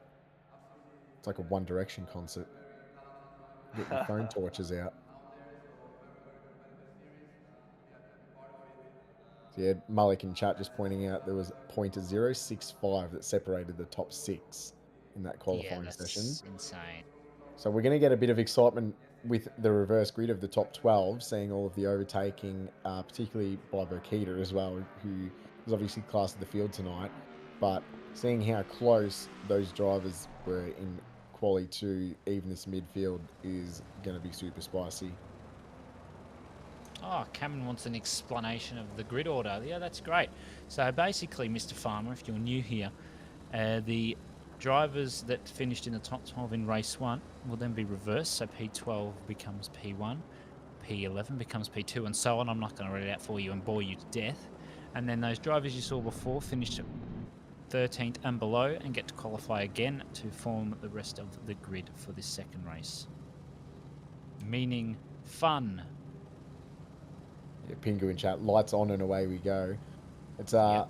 It's like a One Direction concert. Get your phone torches out. So yeah, Malik in chat just pointing out there was .065 that separated the top 6 in that qualifying session. Insane. So we're going to get a bit of excitement with the reverse grid of the top 12, seeing all of the overtaking, particularly by Burkita as well, who was obviously class of the field tonight. But seeing how close those drivers were in Quali 2, even this midfield, is going to be super spicy. Oh, Cameron wants an explanation of the grid order. Yeah, that's great. So basically, Mr. Farmer, if you're new here, the drivers that finished in the top 12 in race 1 will then be reversed. So P12 becomes P1, P11 becomes P2, and so on. I'm not going to read it out for you and bore you to death. And then those drivers you saw before finish 13th and below and get to qualify again to form the rest of the grid for this second race. Meaning fun. Yeah, Pingu in chat, lights on and away we go. It's Yep.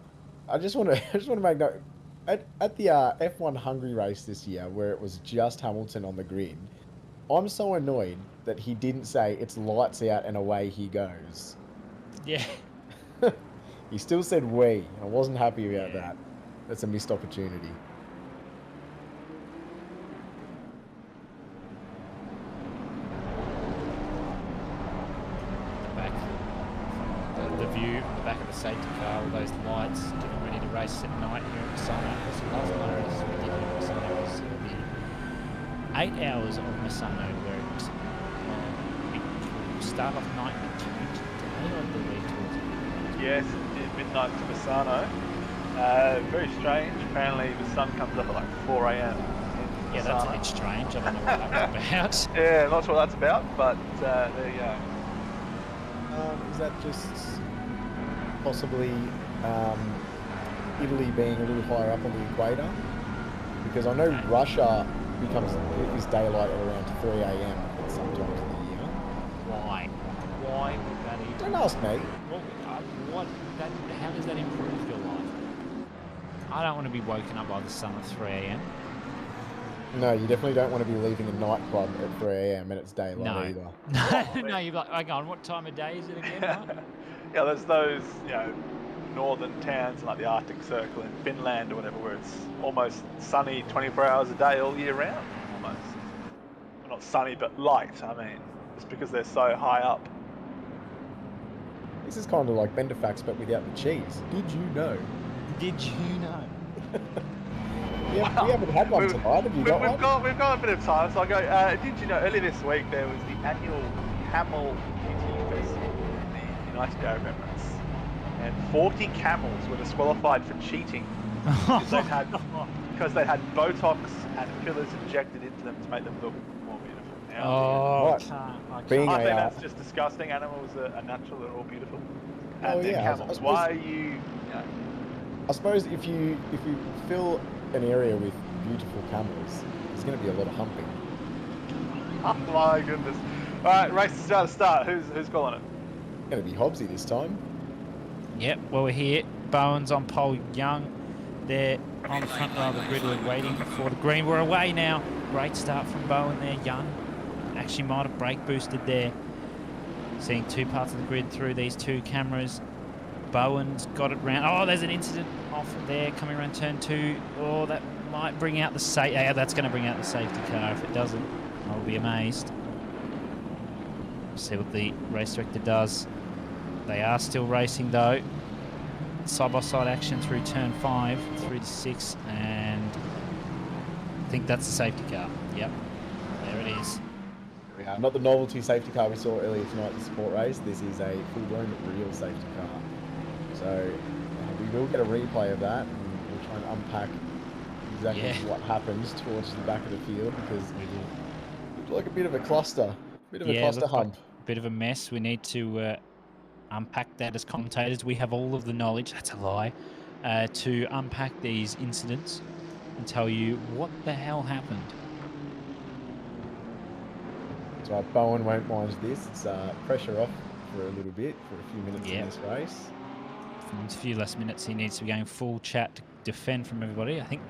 I just want to make note at the F1 Hungary race this year where it was just Hamilton on the grid. I'm so annoyed that he didn't say it's lights out and away he goes. Yeah. He still said we. I wasn't happy about Yeah. that. That's a missed opportunity. Back, the view, the back of the safety car, all those lights, getting ready to race at night here at Misano. Because last night race we did here at Misano was the 8 hours of Misano where it start off night and change day, I believe, towards the end. Yes, midnight to Misano. Very strange. Apparently the sun comes up at like 4 a.m. in Yeah, that's a Misano. bit strange. I don't know what that was about. Yeah, not sure what that's about, but there you go. Is that just possibly Italy being a little higher up on the equator? Because I know Russia is daylight at around 3 a.m. at some times of the year. Why? Why would that even... Don't ask me. How does that improve your life? I don't want to be woken up by the sun at 3 a.m. No, you definitely don't want to be leaving a nightclub at 3 a.m. and it's daylight No. either. No, you're like, hang on, what time of day is it again? What? Yeah, there's those, northern towns in like the Arctic Circle in Finland or whatever, where it's almost sunny 24 hours a day all year round, almost. Well, not sunny, but light. I mean, just because they're so high up. This is kind of like Bendifax, but without the cheese. Did you know? Did you know? We haven't had one tonight. Have you got one? We've got a bit of time, so I go. Did you know earlier this week there was the annual Camel Beauty Festival in the United Arab Emirates, and 40 camels were disqualified for cheating because they had Botox and fillers injected into them to make them look more beautiful. Now, Oh, Right. I can't. Being I think a, that's just disgusting. Animals are natural; they're all beautiful. And Oh, they're yeah, I camels. suppose- Why are you? I suppose if you fill an area with beautiful camels, there's going to be a lot of humping. Oh my goodness! All right, race is about to start. Who's calling it? It's going to be Hobbsy this time. Yep, well, we're here. Bowen's on pole, Young. They're on the front row of the grid. We're waiting for the green. We're away now. Great start from Bowen there, Young. Actually might have brake boosted there. Seeing two parts of the grid through these two cameras. Bowen's got it round. Oh, there's an incident off there coming around turn 2. Oh, that might bring out the safety. Yeah, that's going to bring out the safety car. If it doesn't, I'll be amazed. See what the race director does. They are still racing though. Side-by-side action through turn 5, through to 6, and I think that's the safety car. Yep, there it is. Not the novelty safety car we saw earlier tonight in the sport race. This is a full-blown real safety car. So we will get a replay of that, and we'll try and unpack exactly what happens towards the back of the field, because it looked like a bit of a cluster, Looked like hump. a bit of a mess. We need to unpack that as commentators. We have all of the knowledge, that's a lie, to unpack these incidents and tell you what the hell happened. So Bowen won't mind this. It's pressure off for a little bit, for a few minutes Yep. in this race. In a few less minutes, he needs to be going full chat to defend from everybody. I think,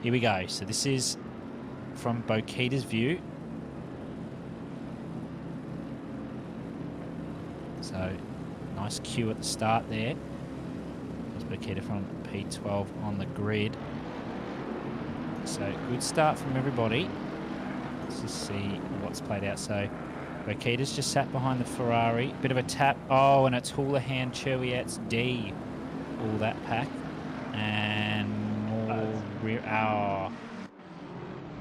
here we go. So this is from Bokita's view. So nice cue at the start there. There's Bokita from P12 on the grid. So good start from everybody. Let's just see what's played out. So Bokita's just sat behind the Ferrari. Bit of a tap. Oh, and it's Houlihan Cheviet's D. All that pack. And more rear. Oh.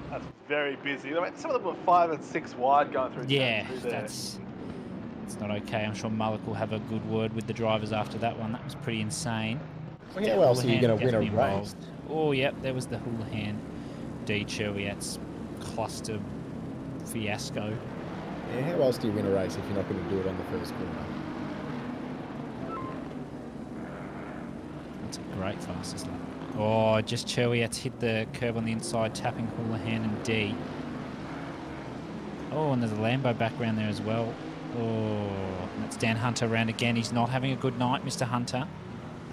That's very busy. I mean, some of them were 5 and 6 wide going through. Yeah, turn 2 there. it's not okay. I'm sure Mullock will have a good word with the drivers after that one. That was pretty insane. So how else are you going to Houlihan win a gets me race? Oh, yep, there was the Houlihan D Chewiat's cluster fiasco. Yeah, how else do you win a race if you're not going to do it on the first corner? That's a great fastest lap. Oh, just Chewiat's hit the curve on the inside, tapping Houlihan and D. Oh, and there's a Lambo background there as well. Oh, that's Dan Hunter around again. He's not having a good night, Mr. Hunter.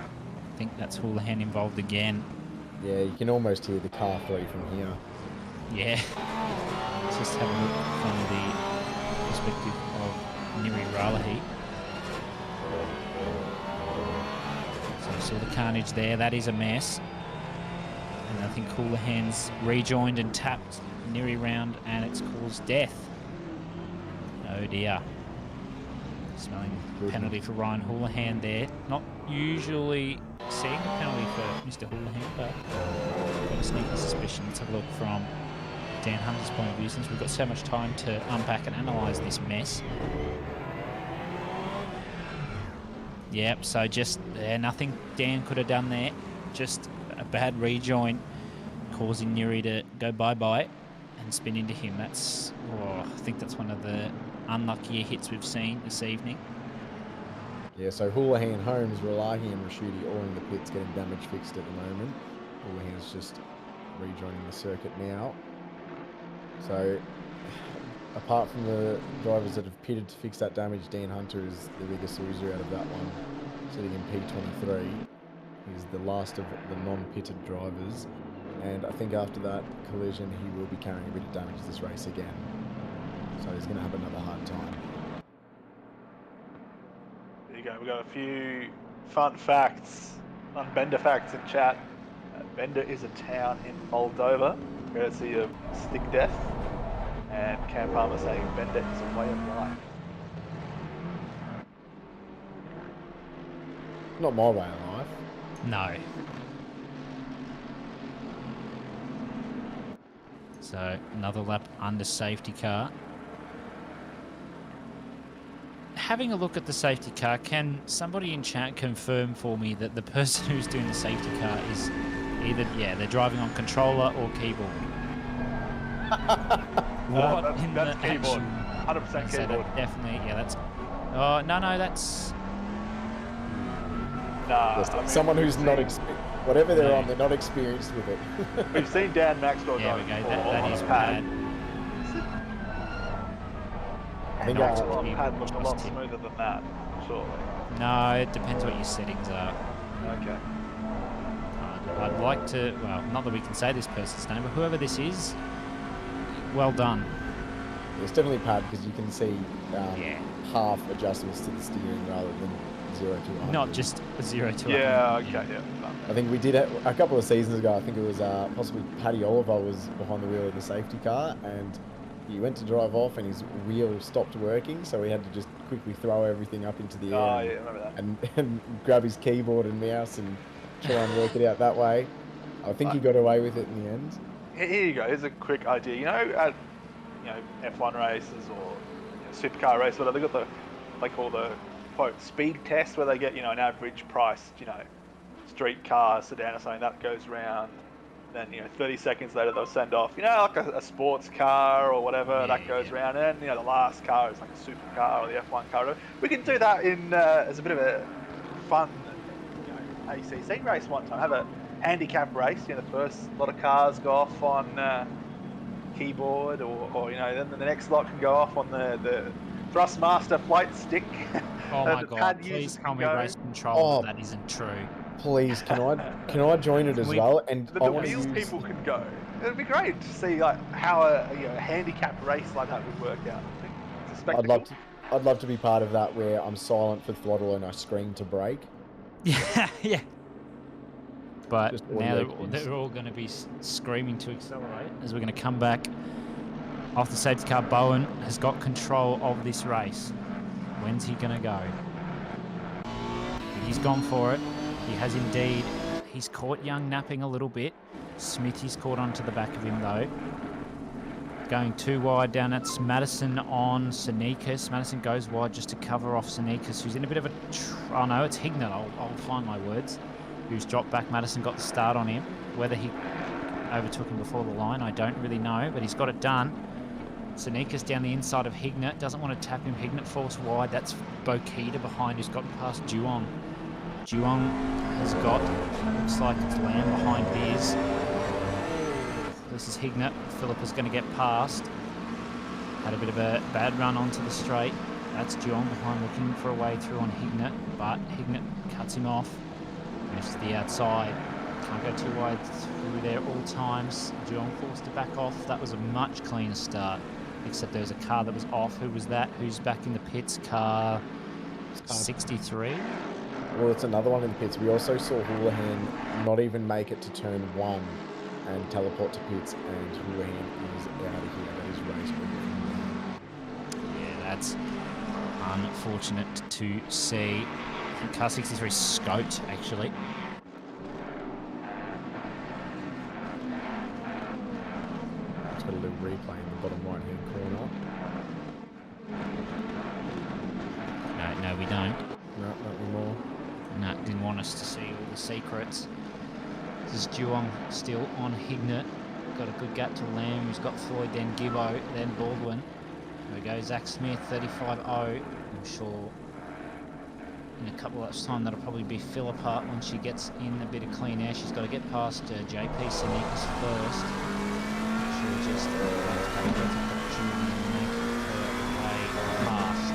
I think that's Houlihan involved again. Yeah, you can almost hear the car 3 from here. Yeah. Let's just have a look from the perspective of Niri Ralahi. So you saw the carnage there. That is a mess. And I think Houlihan's rejoined and tapped Niri round, and it's caused death. Oh dear. Smelling penalty for Ryan Houlihan there. Not usually seeing a penalty for Mr. Houlihan, but I've got a sneaky suspicion. Let's have a look from Dan Hunter's point of view, since we've got so much time to unpack and analyse this mess. Yep, so just nothing Dan could have done there. Just a bad rejoin causing Nuri to go bye-bye and spin into him. That's, I think that's one of the unluckier hits we've seen this evening. Yeah, so Houlihan, Holmes, Ralahi and Rashidi all in the pits getting damage fixed at the moment. Houlihan's just rejoining the circuit now. So, apart from the drivers that have pitted to fix that damage, Dan Hunter is the biggest loser out of that one, sitting in P23. He's the last of the non-pitted drivers, and I think after that collision he will be carrying a bit of damage this race again. So he's going to have another hard time. There you go. We've got a few fun facts, fun Bender facts in chat. Bender is a town in Moldova, courtesy of Stick Death. And Cam Palmer saying Bender is a way of life. Not my way of life. No. So another lap under safety car. Having a look at the safety car, can somebody in chat confirm for me that the person who's doing the safety car is either, they're driving on controller or keyboard? What in that's the keyboard. action? 100% So keyboard. definitely, that's... Oh, no, that's... Nah, Yes, I mean, someone who's not whatever they're No. on, they're not experienced with it. We've seen Dan Maxwell There we go go, before that on is a pad. bad. I think Maxwell on Keyboard pad looked a lot just hit. smoother than that, surely. No, it depends what your settings are. Okay. I'd like to, well, not that we can say this person's name, but whoever this is, well done. It's definitely pad because you can see Yeah. half adjustments to the steering rather than 0 to 100. Not just a 0 to 100. Yeah, okay, yeah. I think we did it a couple of seasons ago. I think it was possibly Paddy Oliver was behind the wheel of the safety car, and he went to drive off, and his wheel stopped working, so he had to just quickly throw everything up into the air Oh, yeah, I remember that. and grab his keyboard and mouse and try and work it out that way. I think he got away with it in the end. Here you go. Here's a quick idea. You know, at F1 races or supercar races, whatever, they got they call the quote speed test, where they get an average priced street car, sedan or something that goes round. Then 30 seconds later they'll send off like a sports car or whatever that goes round, and then the last car is like a supercar or the F1 car. We can do that in as a bit of a fun ACC race one time. Have a handicap race. The first lot of cars go off on keyboard, or then the next lot can go off on the Thrustmaster flight stick. Oh my The god, pad please users tell can me go. race control Oh. that isn't true. Please, can I join it as We- well? And The I want to wheels use people can go. It'd be great to see how a handicap race like that would work out. I think it's a spectacle. I'd love to be part of that, where I'm silent for throttle and I scream to brake. Yeah. But Just now audio cues. they're all going to be screaming to accelerate as we're going to come back off the safety car. Bowen has got control of this race. When's he going to go? He's gone for it. He has indeed. He's caught Young napping a little bit. Smithy's caught onto the back of him though. Going too wide down. That's Madison on Sanikas. Madison goes wide just to cover off Sanikas, who's in a bit of a... oh no, it's Hignett. I'll find my words. who's dropped back. Madison got the start on him. Whether he overtook him before the line, I don't really know, but he's got it done. Sanika's down the inside of Hignett. Doesn't want to tap him. Hignett falls wide. That's Bokita behind, who's got past Duong. Duong has got, looks like it's Lamb behind his. This is Hignett. Philip is going to get past. Had a bit of a bad run onto the straight. That's Duong behind, looking for a way through on Hignett, but Hignett cuts him off. Moves to the outside. Can't go too wide through there all times. Duong forced to back off. That was a much cleaner start, except there was a car that was off. Who was that? Who's back in the pits? Car 63? Well, it's another one in the pits. We also saw Houlihan not even make it to turn 1 and teleport to pits, and Houlihan is out of here. That is race winning. Yeah, that's unfortunate to see. I think car 63 scoped, actually. It's got a little replay in the bottom right-hand corner. No, we don't. No, not anymore. No, didn't want us to see all the secrets. This is Duong still on Hignett. Got a good gap to Lamb, who's got Floyd, then Gibbo, then Baldwin. There we go, Zach Smith, 35.0. I'm sure in a couple of laps' time that'll probably be Philippa when she gets in a bit of clean air. She's got to get past JP Sanikas first. She'll just take the opportunity and make her way past.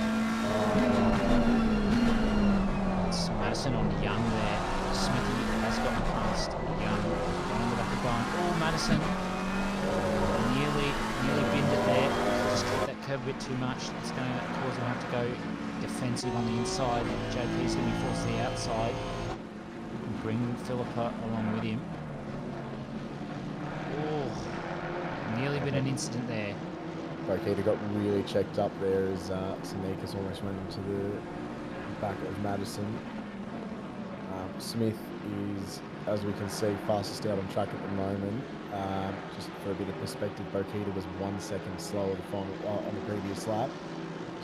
It's Madison on Young there. Smithy has gotten past Young. Right on the back of Brian. Oh, Madison nearly binned it there. Just hit that curve a bit too much. It's going to cause him to have to go defensive on the inside. JP's going to be forced to the outside. Bring Philippa along with him. Oh, nearly been an incident there. Bokita got really checked up there as Sanikas almost went into the back of Madison. Smith is, as we can see, fastest out on track at the moment. Just for a bit of perspective, Bokita was 1 second slower on the previous lap.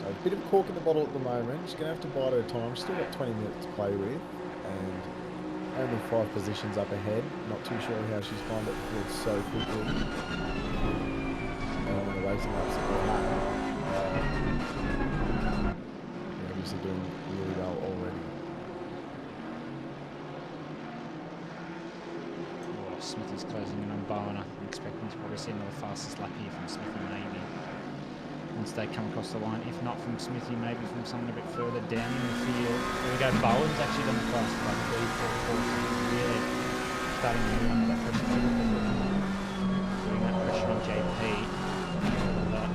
So a bit of a cork in the bottle at the moment. She's going to have to bide her time. She's still got 20 minutes to play with, and only 5 positions up ahead. Not too sure how she's climbed it forward so quickly. The racing laps that we've had. They're obviously doing really well already. Smithy's closing in on Bowen. I'm expecting to probably see another fastest lap here from Smithy, maybe. Once they come across the line. If not from Smithy, maybe from someone a bit further down in the field. There we go. Bowen's actually done the fastest lap. Really starting to run that pressure. Putting that pressure on JP. But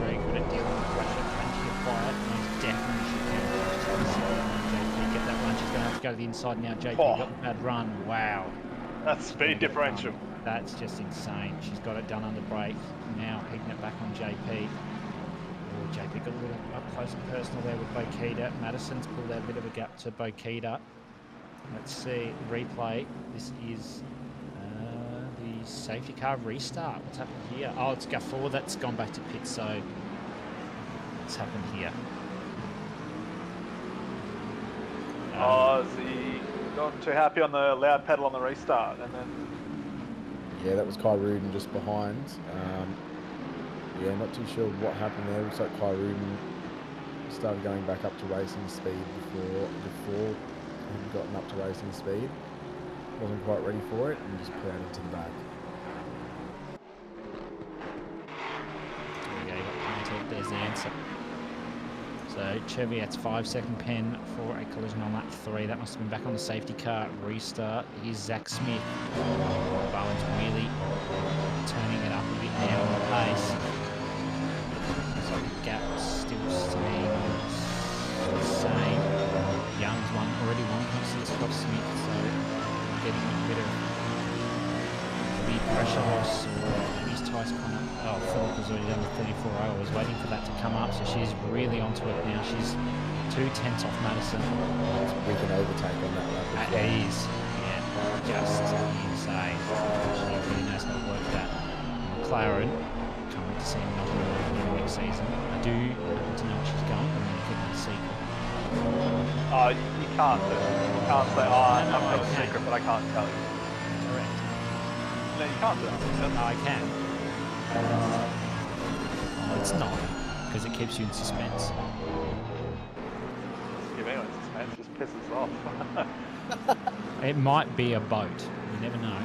very good at dealing with pressure. Can she apply it? Most definitely she can. JP get that run. She's going to have to go to the inside now. JP got a bad run. Wow. That's speed differential. That's just insane. She's got it done under brake. Now picking it back on JP. Oh, JP got a little up close and personal there with Bokita. Madison's pulled out a bit of a gap to Bokita. Let's see, replay. This is the safety car restart. What's happened here? Oh, it's Gafford that's gone back to pit, so what's happened here? Oh, is he not too happy on the loud pedal on the restart, and then Yeah, that was Kai Rudin just behind. Yeah, not too sure what happened there. Looks like Kai Rudin started going back up to racing speed before he'd gotten up to racing speed. Wasn't quite ready for it and just plowed into the back. There we go, got penalty. There's the answer. So Cheviot's 5-second pen for a collision on lap 3. That must have been back on the safety car. Restart. Here's Zach Smith. Bowen's really turning it up a bit now on the pace. Looks like the gap's still staying the same. Young's already 1.6 off Smith, so getting a bit of maybe pressure loss, or maybe his tires kind of. Oh, Philip was already done the 34. I was waiting for that to come up, so she's really onto it now. She's 2/10 off Madison. We can overtake on that lap. At ease, yeah, just insane. She really knows how to work that. McLaren, can't wait to see him not in next season. I do happen to know what she's going, but I'm going to keep it a secret. Oh, you can't do it. You can't say, oh, I've No, got I a can. secret, but I can't tell you. Correct. No, you can't do it. No, I can. Oh, it's not, because it keeps you in suspense. Give anyone suspense, just pisses off. It might be a boat. You never know.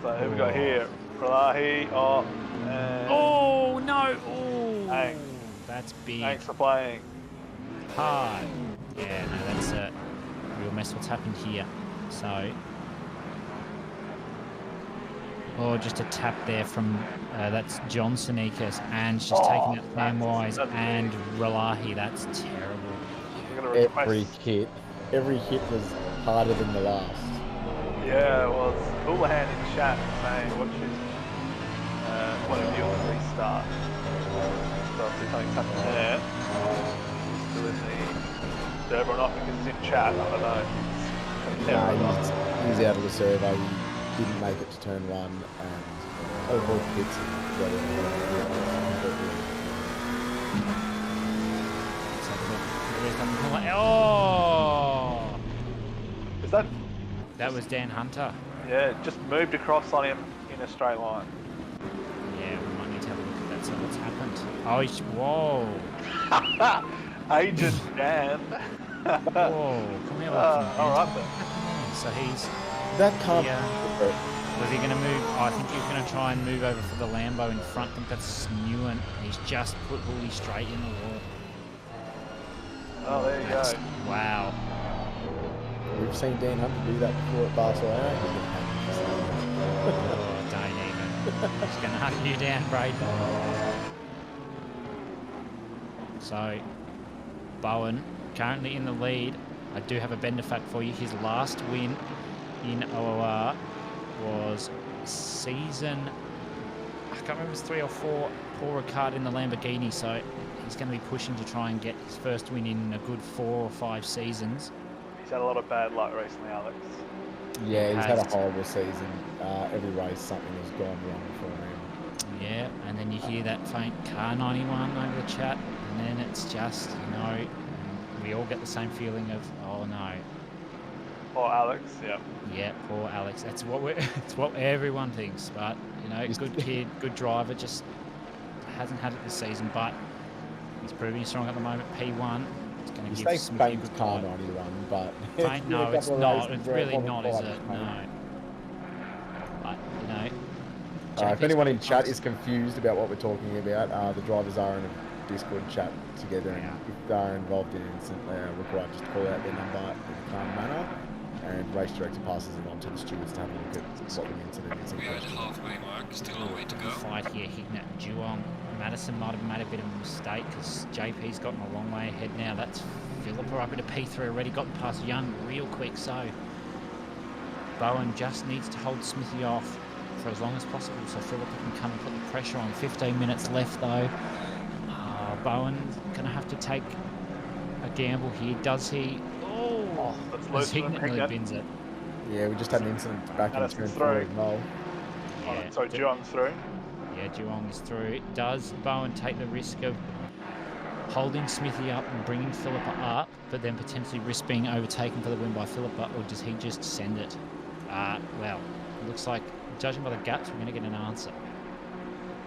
So who we got here? Pralahi, and Oh, no! Oh, Thanks. that's big. Thanks for playing. Hard. Yeah, no, that's a real mess what's happened here. So, oh, just a tap there from, that's John Sanikas, and she's taking out Samwise and Relahi. That's terrible. We're gonna request. Every hit was harder than the last. Yeah, well, it's Houlihan in chat saying what she's point of view on the restart. So obviously something's happened there. Still in the server or not because it's in chat, I don't know. He's out of the server. He didn't make it to turn 1 and overall hits Oh! Is that? That was Dan Hunter. Yeah, just moved across on him in a straight line. Yeah, we might need to have a look at that. So what's happened? Oh, he's, whoa. Agent Dan. Whoa, come here. Alright then. So he's... That can't Was he going to move? Oh, I think he was going to try and move over for the Lambo in front. I think that's Newen. He's just put Hooley straight in the wall. Oh, there you go. Wow. We've seen Dan Hunter do that before at Barcelona. Oh, don't even. He's going to hunt you down, Braden. So, Bowen currently in the lead. I do have a bender fact for you. His last win in OOR was season, I can't remember if it was 3 or 4, Paul Ricard in the Lamborghini. So he's going to be pushing to try and get his first win in a good 4 or 5 seasons. He's had a lot of bad luck recently, Alex. Yeah, he's had a horrible season. Every race something has gone wrong for him. Yeah, and then you hear that faint car 91 over the chat, and then it's just, you know, we all get the same feeling of, oh no. Or Alex, yeah. Yeah, poor Alex. That's what it's what everyone thinks. But you know, good kid, good driver, just hasn't had it this season. But he's proving strong at the moment. P1. It's going to give some faint good car time. 91, but Faint? No, it's not. It's really not, is it? No. But you know. If anyone in chat is confused about what we're talking about, the drivers are in a Discord chat together, and if they are involved in an incident, they are required just to call out their number in a calm manner, and race director passes it on to the stewards to have a look at what the incident is. We are at the halfway mark, still a way to go. Fight here, hitting at Geelong. Madison might have made a bit of a mistake because JP's gotten a long way ahead now. That's Philippa up into P3 already, gotten past Young real quick. So Bowen just needs to hold Smithy off for as long as possible so Philippa can come and put the pressure on. 15 minutes left though. Bowen's going to have to take a gamble here. Does he? Oh, that's Hignett nearly bins it. Yeah, we just had an incident back in Madison's turn 4 as through. well. Yeah, So Geelong's through. Yeah, Geelong is through. Does Bowen take the risk of holding Smithy up and bringing Philippa up, but then potentially risk being overtaken for the win by Philippa, or does he just send it? Well, it looks like, judging by the gaps, we're going to get an answer.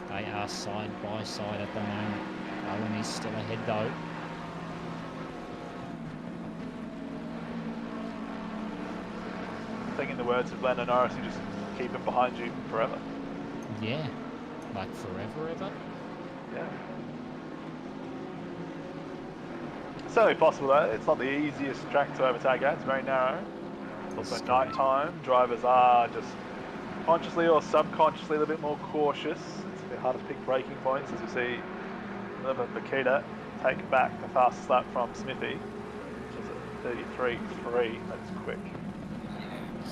They are side by side at the moment. Bowen is still ahead though. I think in the words of Lennon Norris, you just keep him behind you forever. Yeah, like forever ever. Yeah. It's certainly possible though. It's not the easiest track to overtake at. It's very narrow. It's also night time. Drivers are just consciously or subconsciously a little bit more cautious. It's a bit harder to pick braking points, as you see Makita take back the fastest lap from Smithy, which is at 33.3. That's quick.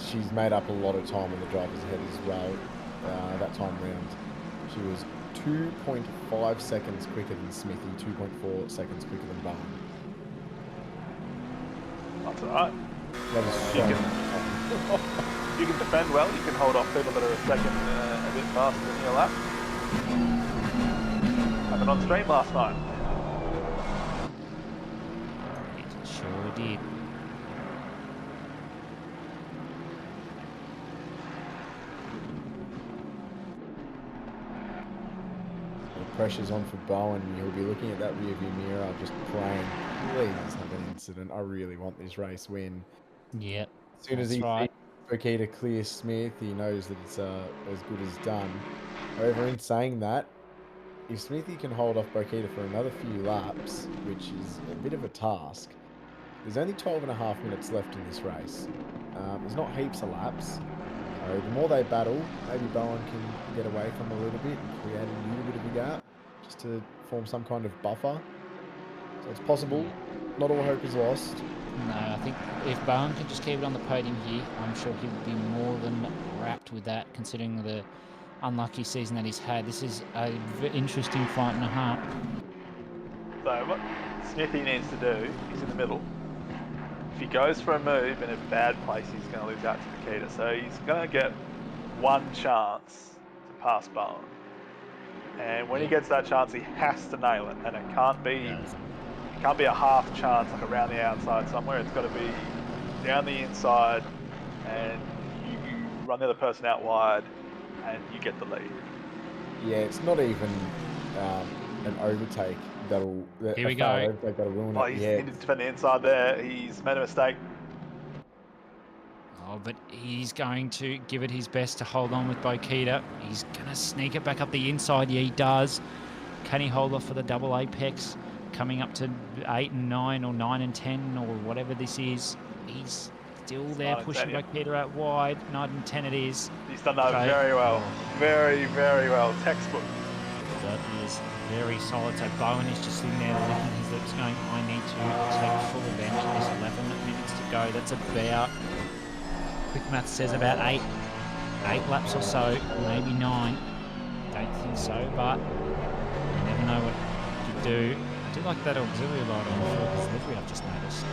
She's made up a lot of time on the driver's head as well. That time round, she was 2.5 seconds quicker than Smithy, 2.4 seconds quicker than Bowen. That's alright. That was You can defend well, you can hold off people that are a second a bit faster than your lap. Happened on stream last night. Sure did. The pressure's on for Bowen. He'll be looking at that rearview mirror, just praying, please have an incident. I really want this race win. Yep. As soon as That's he right. sees Bokita clear Smith, he knows that it's as good as done. However, in saying that, if Smithy can hold off Bokita for another few laps, which is a bit of a task, there's only 12.5 minutes left in this race. There's not heaps of laps. So the more they battle, maybe Bowen can get away from a little bit and create a little bit of a gap just to form some kind of buffer. So it's possible. Not all hope is lost. No, I think if Bowen can just keep it on the podium here, I'm sure he would be more than wrapped with that, considering the unlucky season that he's had. This is a interesting fight and a half. So what Smithy needs to do, he's in the middle. If he goes for a move in a bad place, he's going to lose out to Bokita. So he's going to get one chance to pass Bowen. And when he gets that chance, he has to nail it. And it can't be a half chance like around the outside somewhere. It's got to be down the inside, and you run the other person out wide, and you get the lead. Yeah, it's not even an overtake that'll. Here we a far go. Overtake that'll ruin Oh, it. he's Yeah, needed to defend the inside there. He's made a mistake. Oh, but he's going to give it his best to hold on with Bokita. He's going to sneak it back up the inside. Yeah, he does. Can he hold off for the double apex? Coming up to 8 and 9 or 9 and 10 or whatever this is. He's still there 9 and pushing 10, yeah. Bokita out wide. 9 and 10 it is. He's done that So- very well. Very, very well. Textbook. That is very solid. So Bowen is just sitting there licking his lips going, I need to take full advantage of this. 11 minutes to go. That's about, quick math says about 8 laps or so, maybe 9. Don't think so, but you never know what you do. I do like that auxiliary light on for delivery, I've just noticed.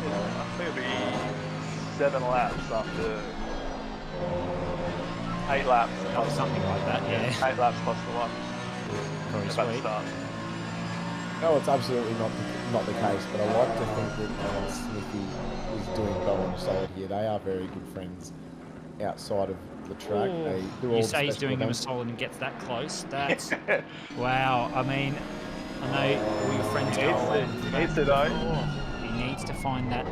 I think it'll be 7 laps after 8 laps. Oh, something like that, yeah. 8 laps plus the one. Very About to sweet. start. no, it's absolutely not the case. But I like to think that Smithy is doing Bowen a solid here. They are very good friends outside of the track. Ooh, They do all you the say he's special doing him a events. solid and gets that close. That's wow. I mean, I know all your friends He go needs along to- with he that. needs to, though. Oh, he needs to find that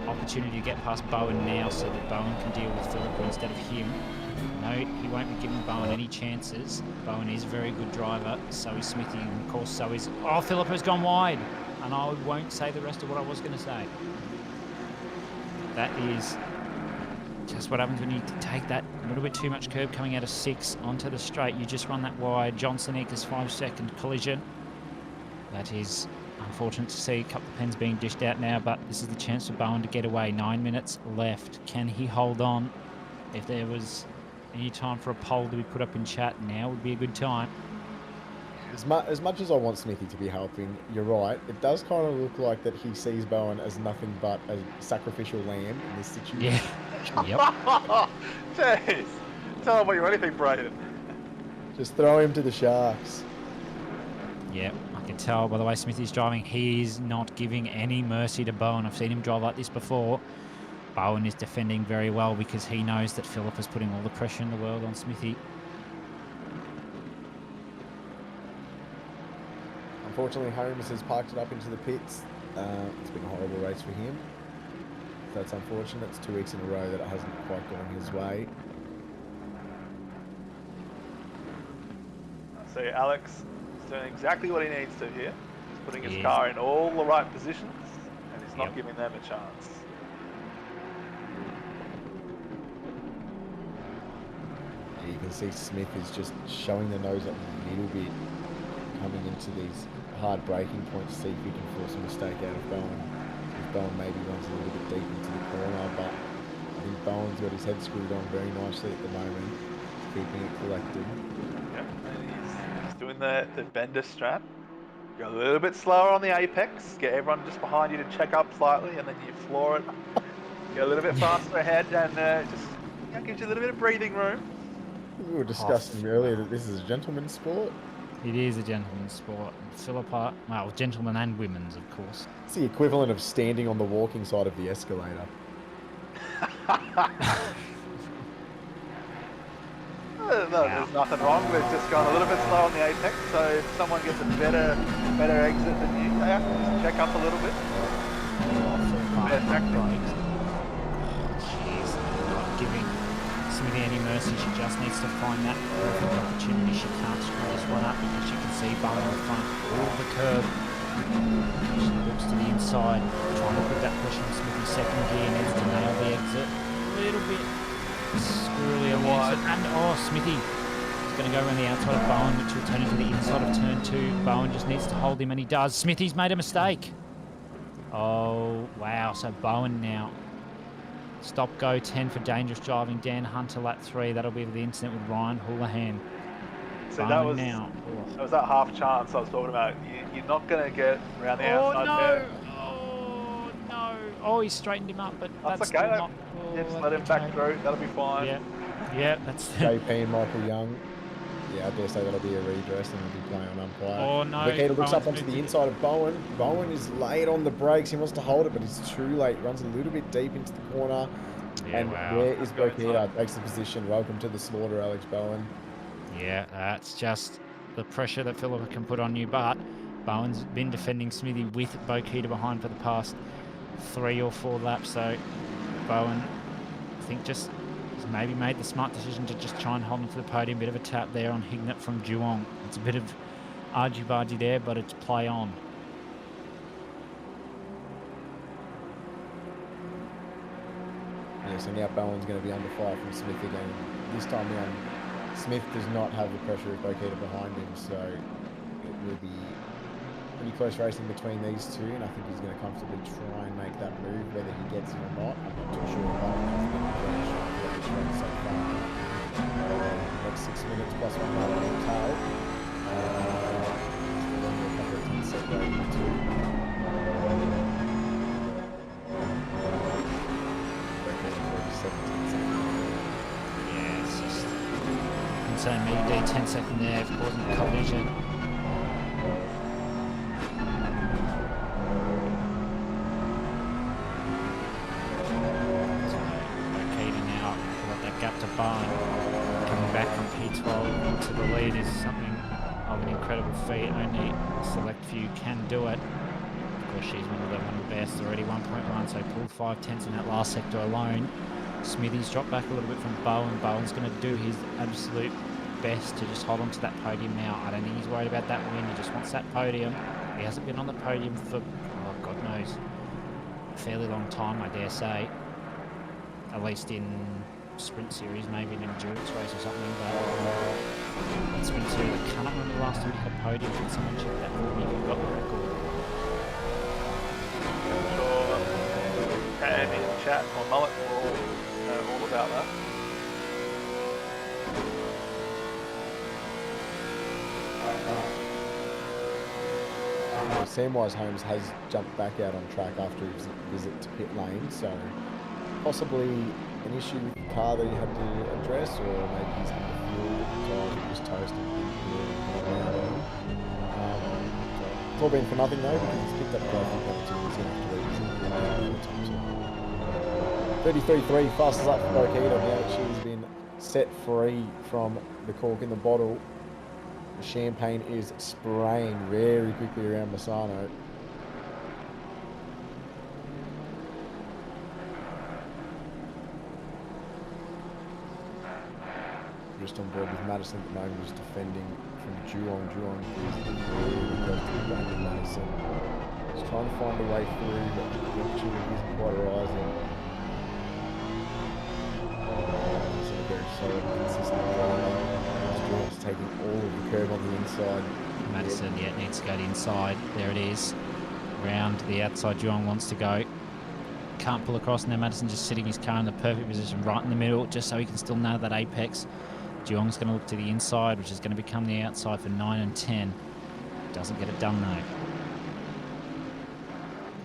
opportunity to get past Bowen now, so that Bowen can deal with Philippa instead of him. No, he won't be giving Bowen any chances. Bowen is a very good driver. So is Smithy, and of course, so is. Oh, Philippa's gone wide, and I won't say the rest of what I was going to say. That is just what happens when you take that little bit too much curb coming out of 6 onto the straight. You just run that wide. Johnson Eakers 5-second collision. That is unfortunate to see. A couple of pens being dished out now, but this is the chance for Bowen to get away. 9 minutes left. Can he hold on? If there was any time for a poll to be put up in chat, now would be a good time. As much as I want Smithy to be helping, you're right. It does kind of look like that he sees Bowen as nothing but a sacrificial lamb in this situation. Yeah. Yep. Jeez. Tell him what you anything, Brayden. Just throw him to the sharks. Yep. I can tell by the way Smithy's driving, he is not giving any mercy to Bowen. I've seen him drive like this before. Bowen is defending very well because he knows that Philip is putting all the pressure in the world on Smithy. Unfortunately, Holmes has parked it up into the pits. It's been a horrible race for him. That's unfortunate. It's 2 weeks in a row that it hasn't quite gone his way. So Alex is doing exactly what he needs to here. He's putting his Yeah. car in all the right positions, and he's not Yep. giving them a chance. You can see Smith is just showing the nose up a little bit, coming into these hard braking points to see if he can force a mistake out of Bowen. If Bowen maybe runs a little bit deep into the corner, but I think Bowen's got his head screwed on very nicely at the moment, keeping it collected. Yep, and he's doing the bender strat. Go a little bit slower on the apex, get everyone just behind you to check up slightly, and then you floor it. Go a little bit faster ahead, and just gives you a little bit of breathing room. We were discussing earlier that this is a gentleman's sport. It is a gentleman's sport. Philippa, well, gentlemen and women's, of course. It's the equivalent of standing on the walking side of the escalator. No, there's nothing wrong with just going a little bit slow on the apex. So if someone gets a better exit than you, they have to just check up a little bit. Better tactic. Jeez, not giving Smithy any mercy. She just needs to find that perfect opportunity. She can't screw this one up because she can see Bowen in front all the curb. She looks to the inside, trying to put that push on Smithy's second gear, needs to nail the exit a little bit squirrely on the exit. And Smithy is going to go around the outside of Bowen, which will turn into the inside of turn 2. Bowen just needs to hold him, and he does. Smithy's made a mistake. Oh, wow. So Bowen now. Stop go 10 for dangerous driving. Dan Hunter lap 3. That'll be the incident with Ryan Houlihan. So that was that half chance I was talking about. You're not going to get around the outside there. Oh, no. Oh, he straightened him up, but that's okay. not... Yeah, just let him back through. That'll be fine. Yeah, that's... JP and Michael Young. Yeah, I dare say that'll be a redress and he'll be playing on umpire. Oh, no. Bakita looks up onto the inside of Bowen. Bowen is late on the brakes. He wants to hold it, but he's too late. Runs a little bit deep into the corner. Yeah, and wow. where is Bakita? Takes the position. Welcome to the slaughter, Alex Bowen. Yeah, that's just the pressure that Philippa can put on you. But Bowen's been defending Smithy with Bakita behind for the past 3 or 4 laps. So Bowen, I think, just has maybe made the smart decision to just try and hold him to the podium. Bit of a tap there on Hignett from Geelong. It's a bit of argy-bargy there, but it's play on. Yeah, so now Bowen's going to be under fire from Smith again. This time around, Smith does not have the pressure of Bakita behind him, so it will be pretty close racing between these two, and I think he's going to comfortably try and make that move, whether he gets it or not. I'm not too sure, but he's been very sharp throughout this race so far. Next 6 minutes plus 1 lap on the tail. Still only a couple of tenths separating the two. Yeah, it's just concerned me. 10 second there, causing a collision. Gap to Bowen. Coming back from P12 to the lead is something of an incredible feat. Only a select few can do it. Of course, she's one of the best already. 1.1, so pulled 5 tenths in that last sector alone. Smithy's dropped back a little bit from Bowen. Bowen's going to do his absolute best to just hold on to that podium now. I don't think he's worried about that win. He just wants that podium. He hasn't been on the podium for, God knows, a fairly long time, I dare say. At least in Sprint Series, maybe an endurance race or something, but Sprint Series, I can't remember the last time he had a podium. Can someone check that for me if you've got the record? Sure. And in chat or Mullet will know all about that. Samwise Holmes has jumped back out on track after his visit to pit lane, so possibly an issue with the car that he had to address, or maybe he's under fuel, tires were just toast and didn't really so it's all been for nothing though, because he's picked up driving penalty and he's going to have to leave his time. 33.3, fastest lap for Bakita now. She's been set free from the cork in the bottle. The champagne is spraying very quickly around Massano. Just on board with Madison at the moment, who's defending from Geelong. Geelong is really close to the back of Madison. He's trying to find a way through, but the victory isn't quite rising. It's a very solid, consistent driver. Geelong's taking all of the curve on the inside. Madison, yeah, needs to go to the inside. There it is. Round to the outside, Geelong wants to go. Can't pull across, and then Madison just sitting his car in the perfect position right in the middle, just so he can still nail that apex. Geelong's going to look to the inside, which is going to become the outside for 9 and 10. Doesn't get it done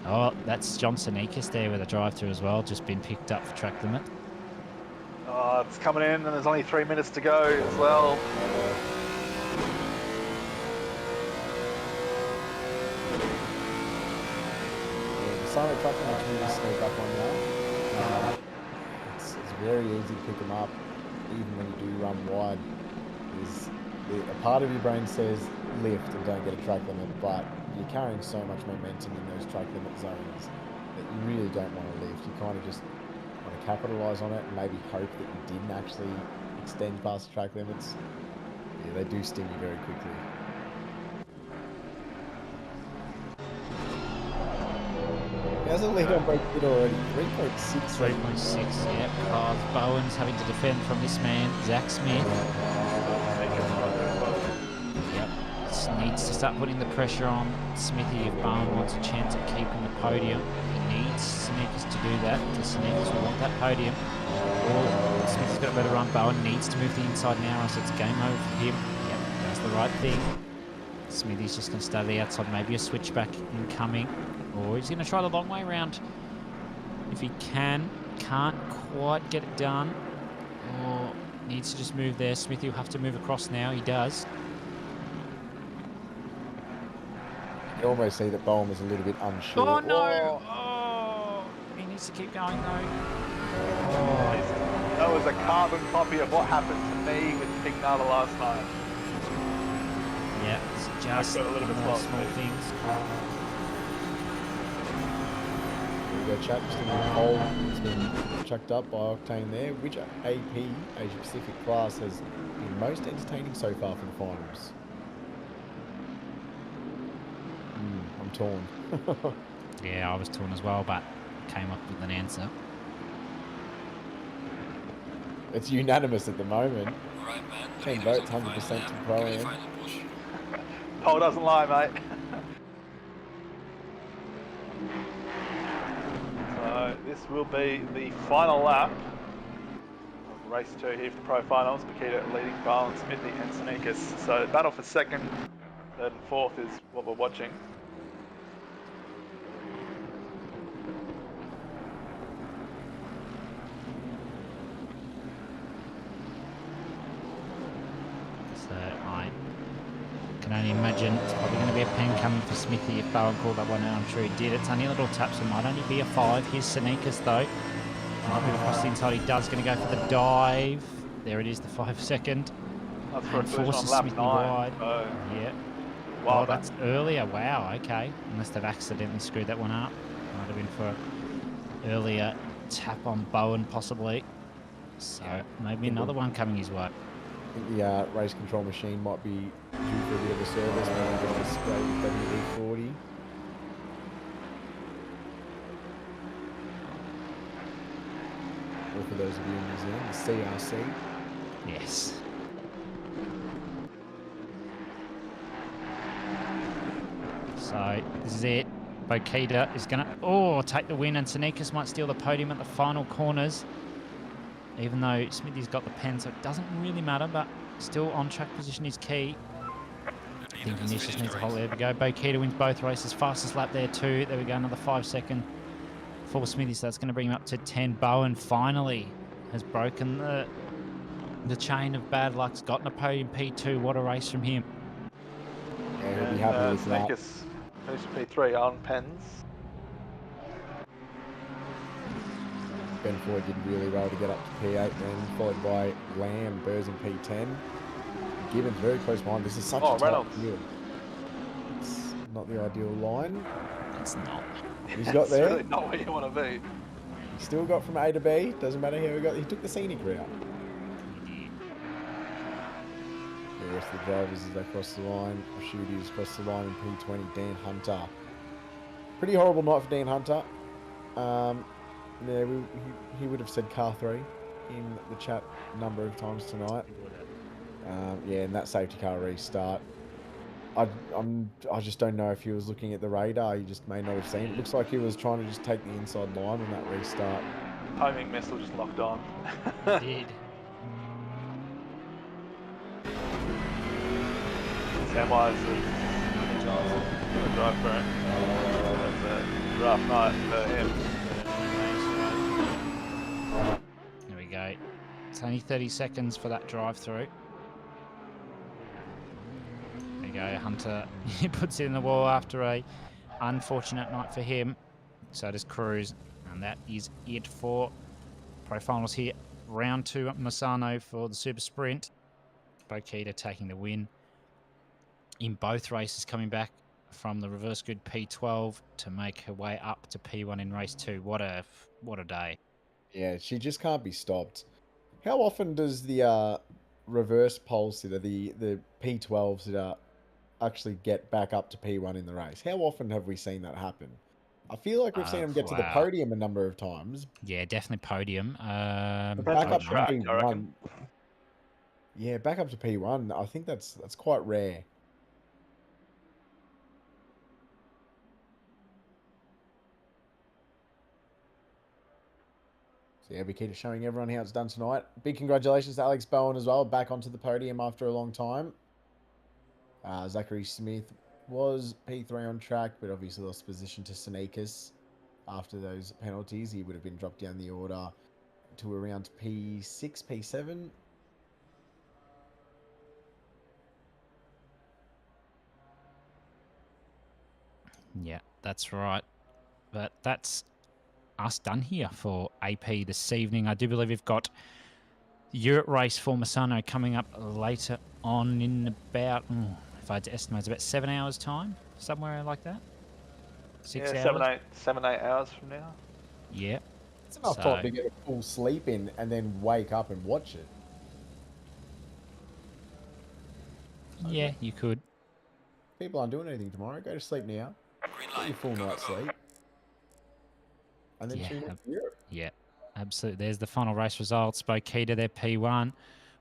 though. Oh, that's John Sonikis there with a drive-through as well, just been picked up for track limit. Oh, it's coming in, and there's only 3 minutes to go as well. silent trucking can really sneak up on you. It's very easy to pick them up, even when you do run wide. A part of your brain says lift and don't get a track limit, but you're carrying so much momentum in those track limit zones that you really don't want to lift. You kind of just want to capitalise on it and maybe hope that you didn't actually extend past the track limits. Yeah, they do sting you very quickly. He has a lead on break it already. 3.6. 3.6, yeah. Cars. Bowen's having to defend from this man, Zach Smith. Yep. Needs to start putting the pressure on Smithy if Bowen wants a chance at keeping the podium. He needs Sneakers to do that, because Sneakers will want that podium. Or Smith's got a better run. Bowen needs to move the inside now, or else it's game over for him. Yep, that's the right thing. Smithy's just going to stay the outside, maybe a switchback incoming. Or he's going to try the long way around if he can. Can't quite get it done. Or needs to just move there. Smithy will have to move across now. He does. You can almost see that Bowen was a little bit unsure. Oh, no! Oh, he needs to keep going, though. That was a carbon copy of what happened to me with Pignata last night. Yeah, it's just got a little bit those close, small mate. things. There we go, chat. Just a little poll that's been chucked up by Octane there. Which AP Asia Pacific class has been most entertaining so far for the finals? I'm torn. Yeah, I was torn as well, but came up with an answer. It's unanimous at the moment. Right, man. The 10 leader is votes, on the 100% final to lap. Pro Give it a Am. final push. Poll doesn't lie, mate. So this will be the final lap of race 2 here for the Pro Finals. Bakita leading Bowen, Smithy and Sneakers. So the battle for second, third and fourth is what we're watching. So I can only imagine it's probably going to be a pen coming for Smithy if Bowen called that one out. I'm sure he did. It's only a little tap, so it might only be a 5. Here's Sneakers though. Might move across the inside. He does going to go for the dive. There it is, the 5 second. That's for a And collision on forces lap Smithy 9. wide. So, Yeah. wow, Oh, that's earlier. Wow, okay. Unless they've accidentally screwed that one up. Might have been for earlier tap on Bowen, possibly. So maybe another one coming his way. I think the race control machine might be due for a bit of a service. Maybe get this great WD-40. Or for those of you in New Zealand, the CRC. Yes. So this is it. Bakita is going to take the win, and Sneakers might steal the podium at the final corners. Even though Smithy's got the pen, so it doesn't really matter, but still on track position is key. I think Vinicius just needs a hold. There we go. Bakita wins both races. Fastest lap there too. There we go. Another 5 second for Smithy, so that's going to bring him up to 10. Bowen finally has broken the chain of bad luck's gotten a podium P2. What a race from him. Yeah, he'll be happy with that. Sneakers finished P3 on pens. Ben Ford did really well to get up to P8 then, followed by Lamb, Burrs in P10. Gibbons very close behind. This is such a tight Reynolds. field. It's not the ideal line. It's not. He's got It's there. really not where you want to be. He still got from A to B. Doesn't matter how he got. He took the scenic route. The rest of the drivers as they cross the line. Shooties cross the line in P20. Dan Hunter. Pretty horrible night for Dan Hunter. Yeah, he would have said car 3 in the chat a number of times tonight. Yeah, and that safety car restart. I just don't know if he was looking at the radar. He just may not have seen it. It looks like he was trying to just take the inside line on that restart. Homing missile just locked on. Did. Samwise is the drive for him. That's a rough night for him. There we go. It's only 30 seconds for that drive through. There you go, Hunter. He puts it in the wall after a unfortunate night for him. So does Cruz. And that is it for Pro Finals here. Round 2 up Misano for the Super Sprint. Bokita taking the win in both races, coming back from the reverse grid P12 to make her way up to P1 in race 2. What a day. Yeah, she just can't be stopped. How often does the reverse pole sitter, the P12 sitter, actually get back up to P1 in the race? How often have we seen that happen? I feel like we've seen them get to the Wow. podium a number of times. Yeah, definitely podium. Depends Back on up the to track, I P1. reckon. Yeah, back up to P1. I think that's quite rare. So yeah, Bikita showing everyone how it's done tonight. Big congratulations to Alex Bowen as well, back onto the podium after a long time. Zachary Smith was P3 on track, but obviously lost position to Sneakers after those penalties. He would have been dropped down the order to around P6, P7. Yeah, that's right. But that's us done here for AP this evening. I do believe we've got the Europe race for Misano coming up later on in about, if I had to estimate, it's about 7 hours time, somewhere like that. 6 Yeah, hours. 7-8 hours from now. Yeah. It's enough time to get a full sleep in and then wake up and watch it. Yeah, you could. People aren't doing anything tomorrow. Go to sleep now. Green Get your light. full Go, night's go, go. sleep. And then Yeah, tune in to Europe. Yeah, absolutely. There's the final race results. Bokita, their P1.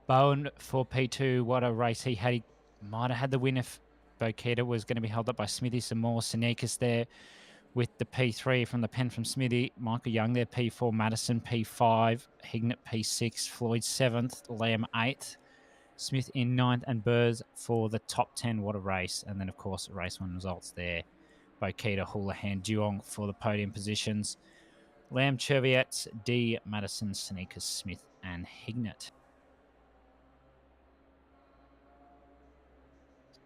Bowen for P2. What a race he had. He might have had the win if Bokita was going to be held up by Smithy some more. Sinekas there with the P3 from the pen from Smithy. Michael Young there, P4. Madison, P5. Hignett, P6. Floyd, 7th. Lamb, 8th. Smith in 9th. And Burrs for the top 10. What a race. And then, of course, race 1 results there. Bokita, Houlihan, Duong for the podium positions. Lamb, Cheviet, D, Madison, Sneakers, Smith, and Hignett.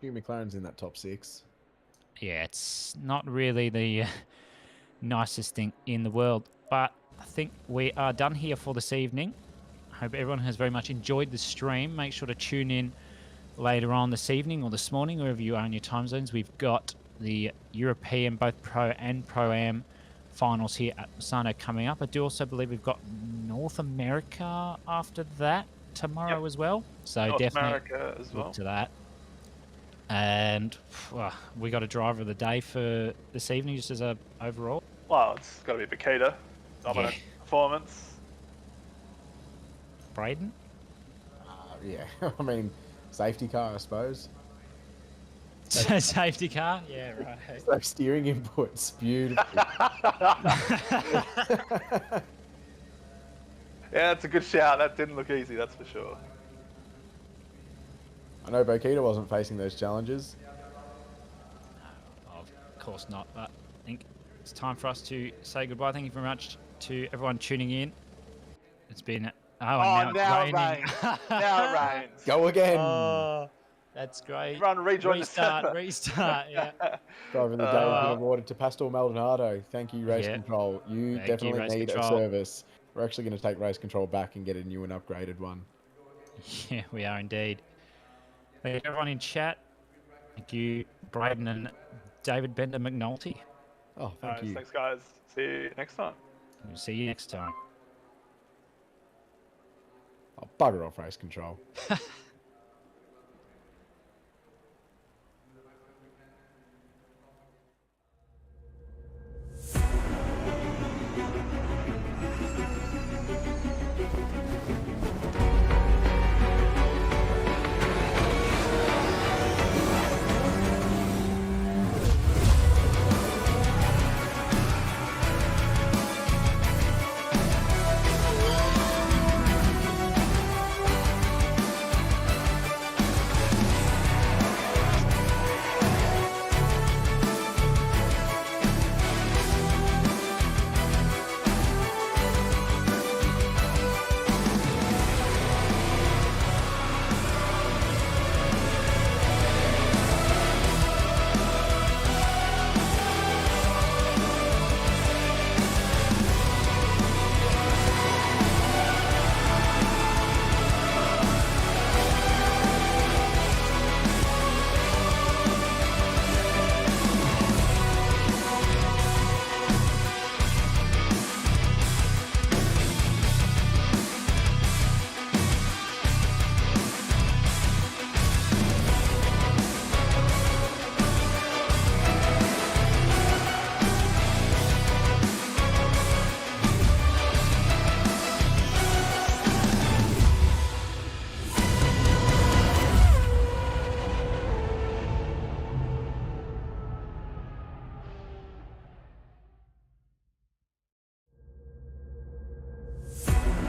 Hugh McLaren's in that top 6. Yeah, it's not really the nicest thing in the world, but I think we are done here for this evening. I hope everyone has very much enjoyed the stream. Make sure to tune in later on this evening or this morning, wherever you are in your time zones. We've got the European, both Pro and Pro-Am finals here at Misano coming up. I do also believe we've got North America after that tomorrow as well. So North definitely America as well. look to that. And we got a driver of the day for this evening, just as a overall. Well, it's got to be Bokita. Dominant performance. Braden? Yeah, I mean, safety car, I suppose. Safety car? Yeah, right. So steering inputs, beautiful. Yeah, it's a good shout. That didn't look easy, that's for sure. I know Bokita wasn't facing those challenges. Of course not, but I think it's time for us to say goodbye. Thank you very much to everyone tuning in. It's been... now it's raining. Now it rains. Go again. Oh, that's great. Everyone rejoin the server. Restart, yeah. Driver of the day has been awarded to Pastor Maldonado. Thank you, Race Yeah. Control. You Thank you, definitely Race need Control. a service. We're actually going to take Race Control back and get a new and upgraded one. Yeah, we are indeed. Thank you everyone in chat. Thank you, Braden and David Bender McNulty. Oh, thank you. Thanks, guys. See you next time. We'll see you next time. Oh, bugger off, Race Control.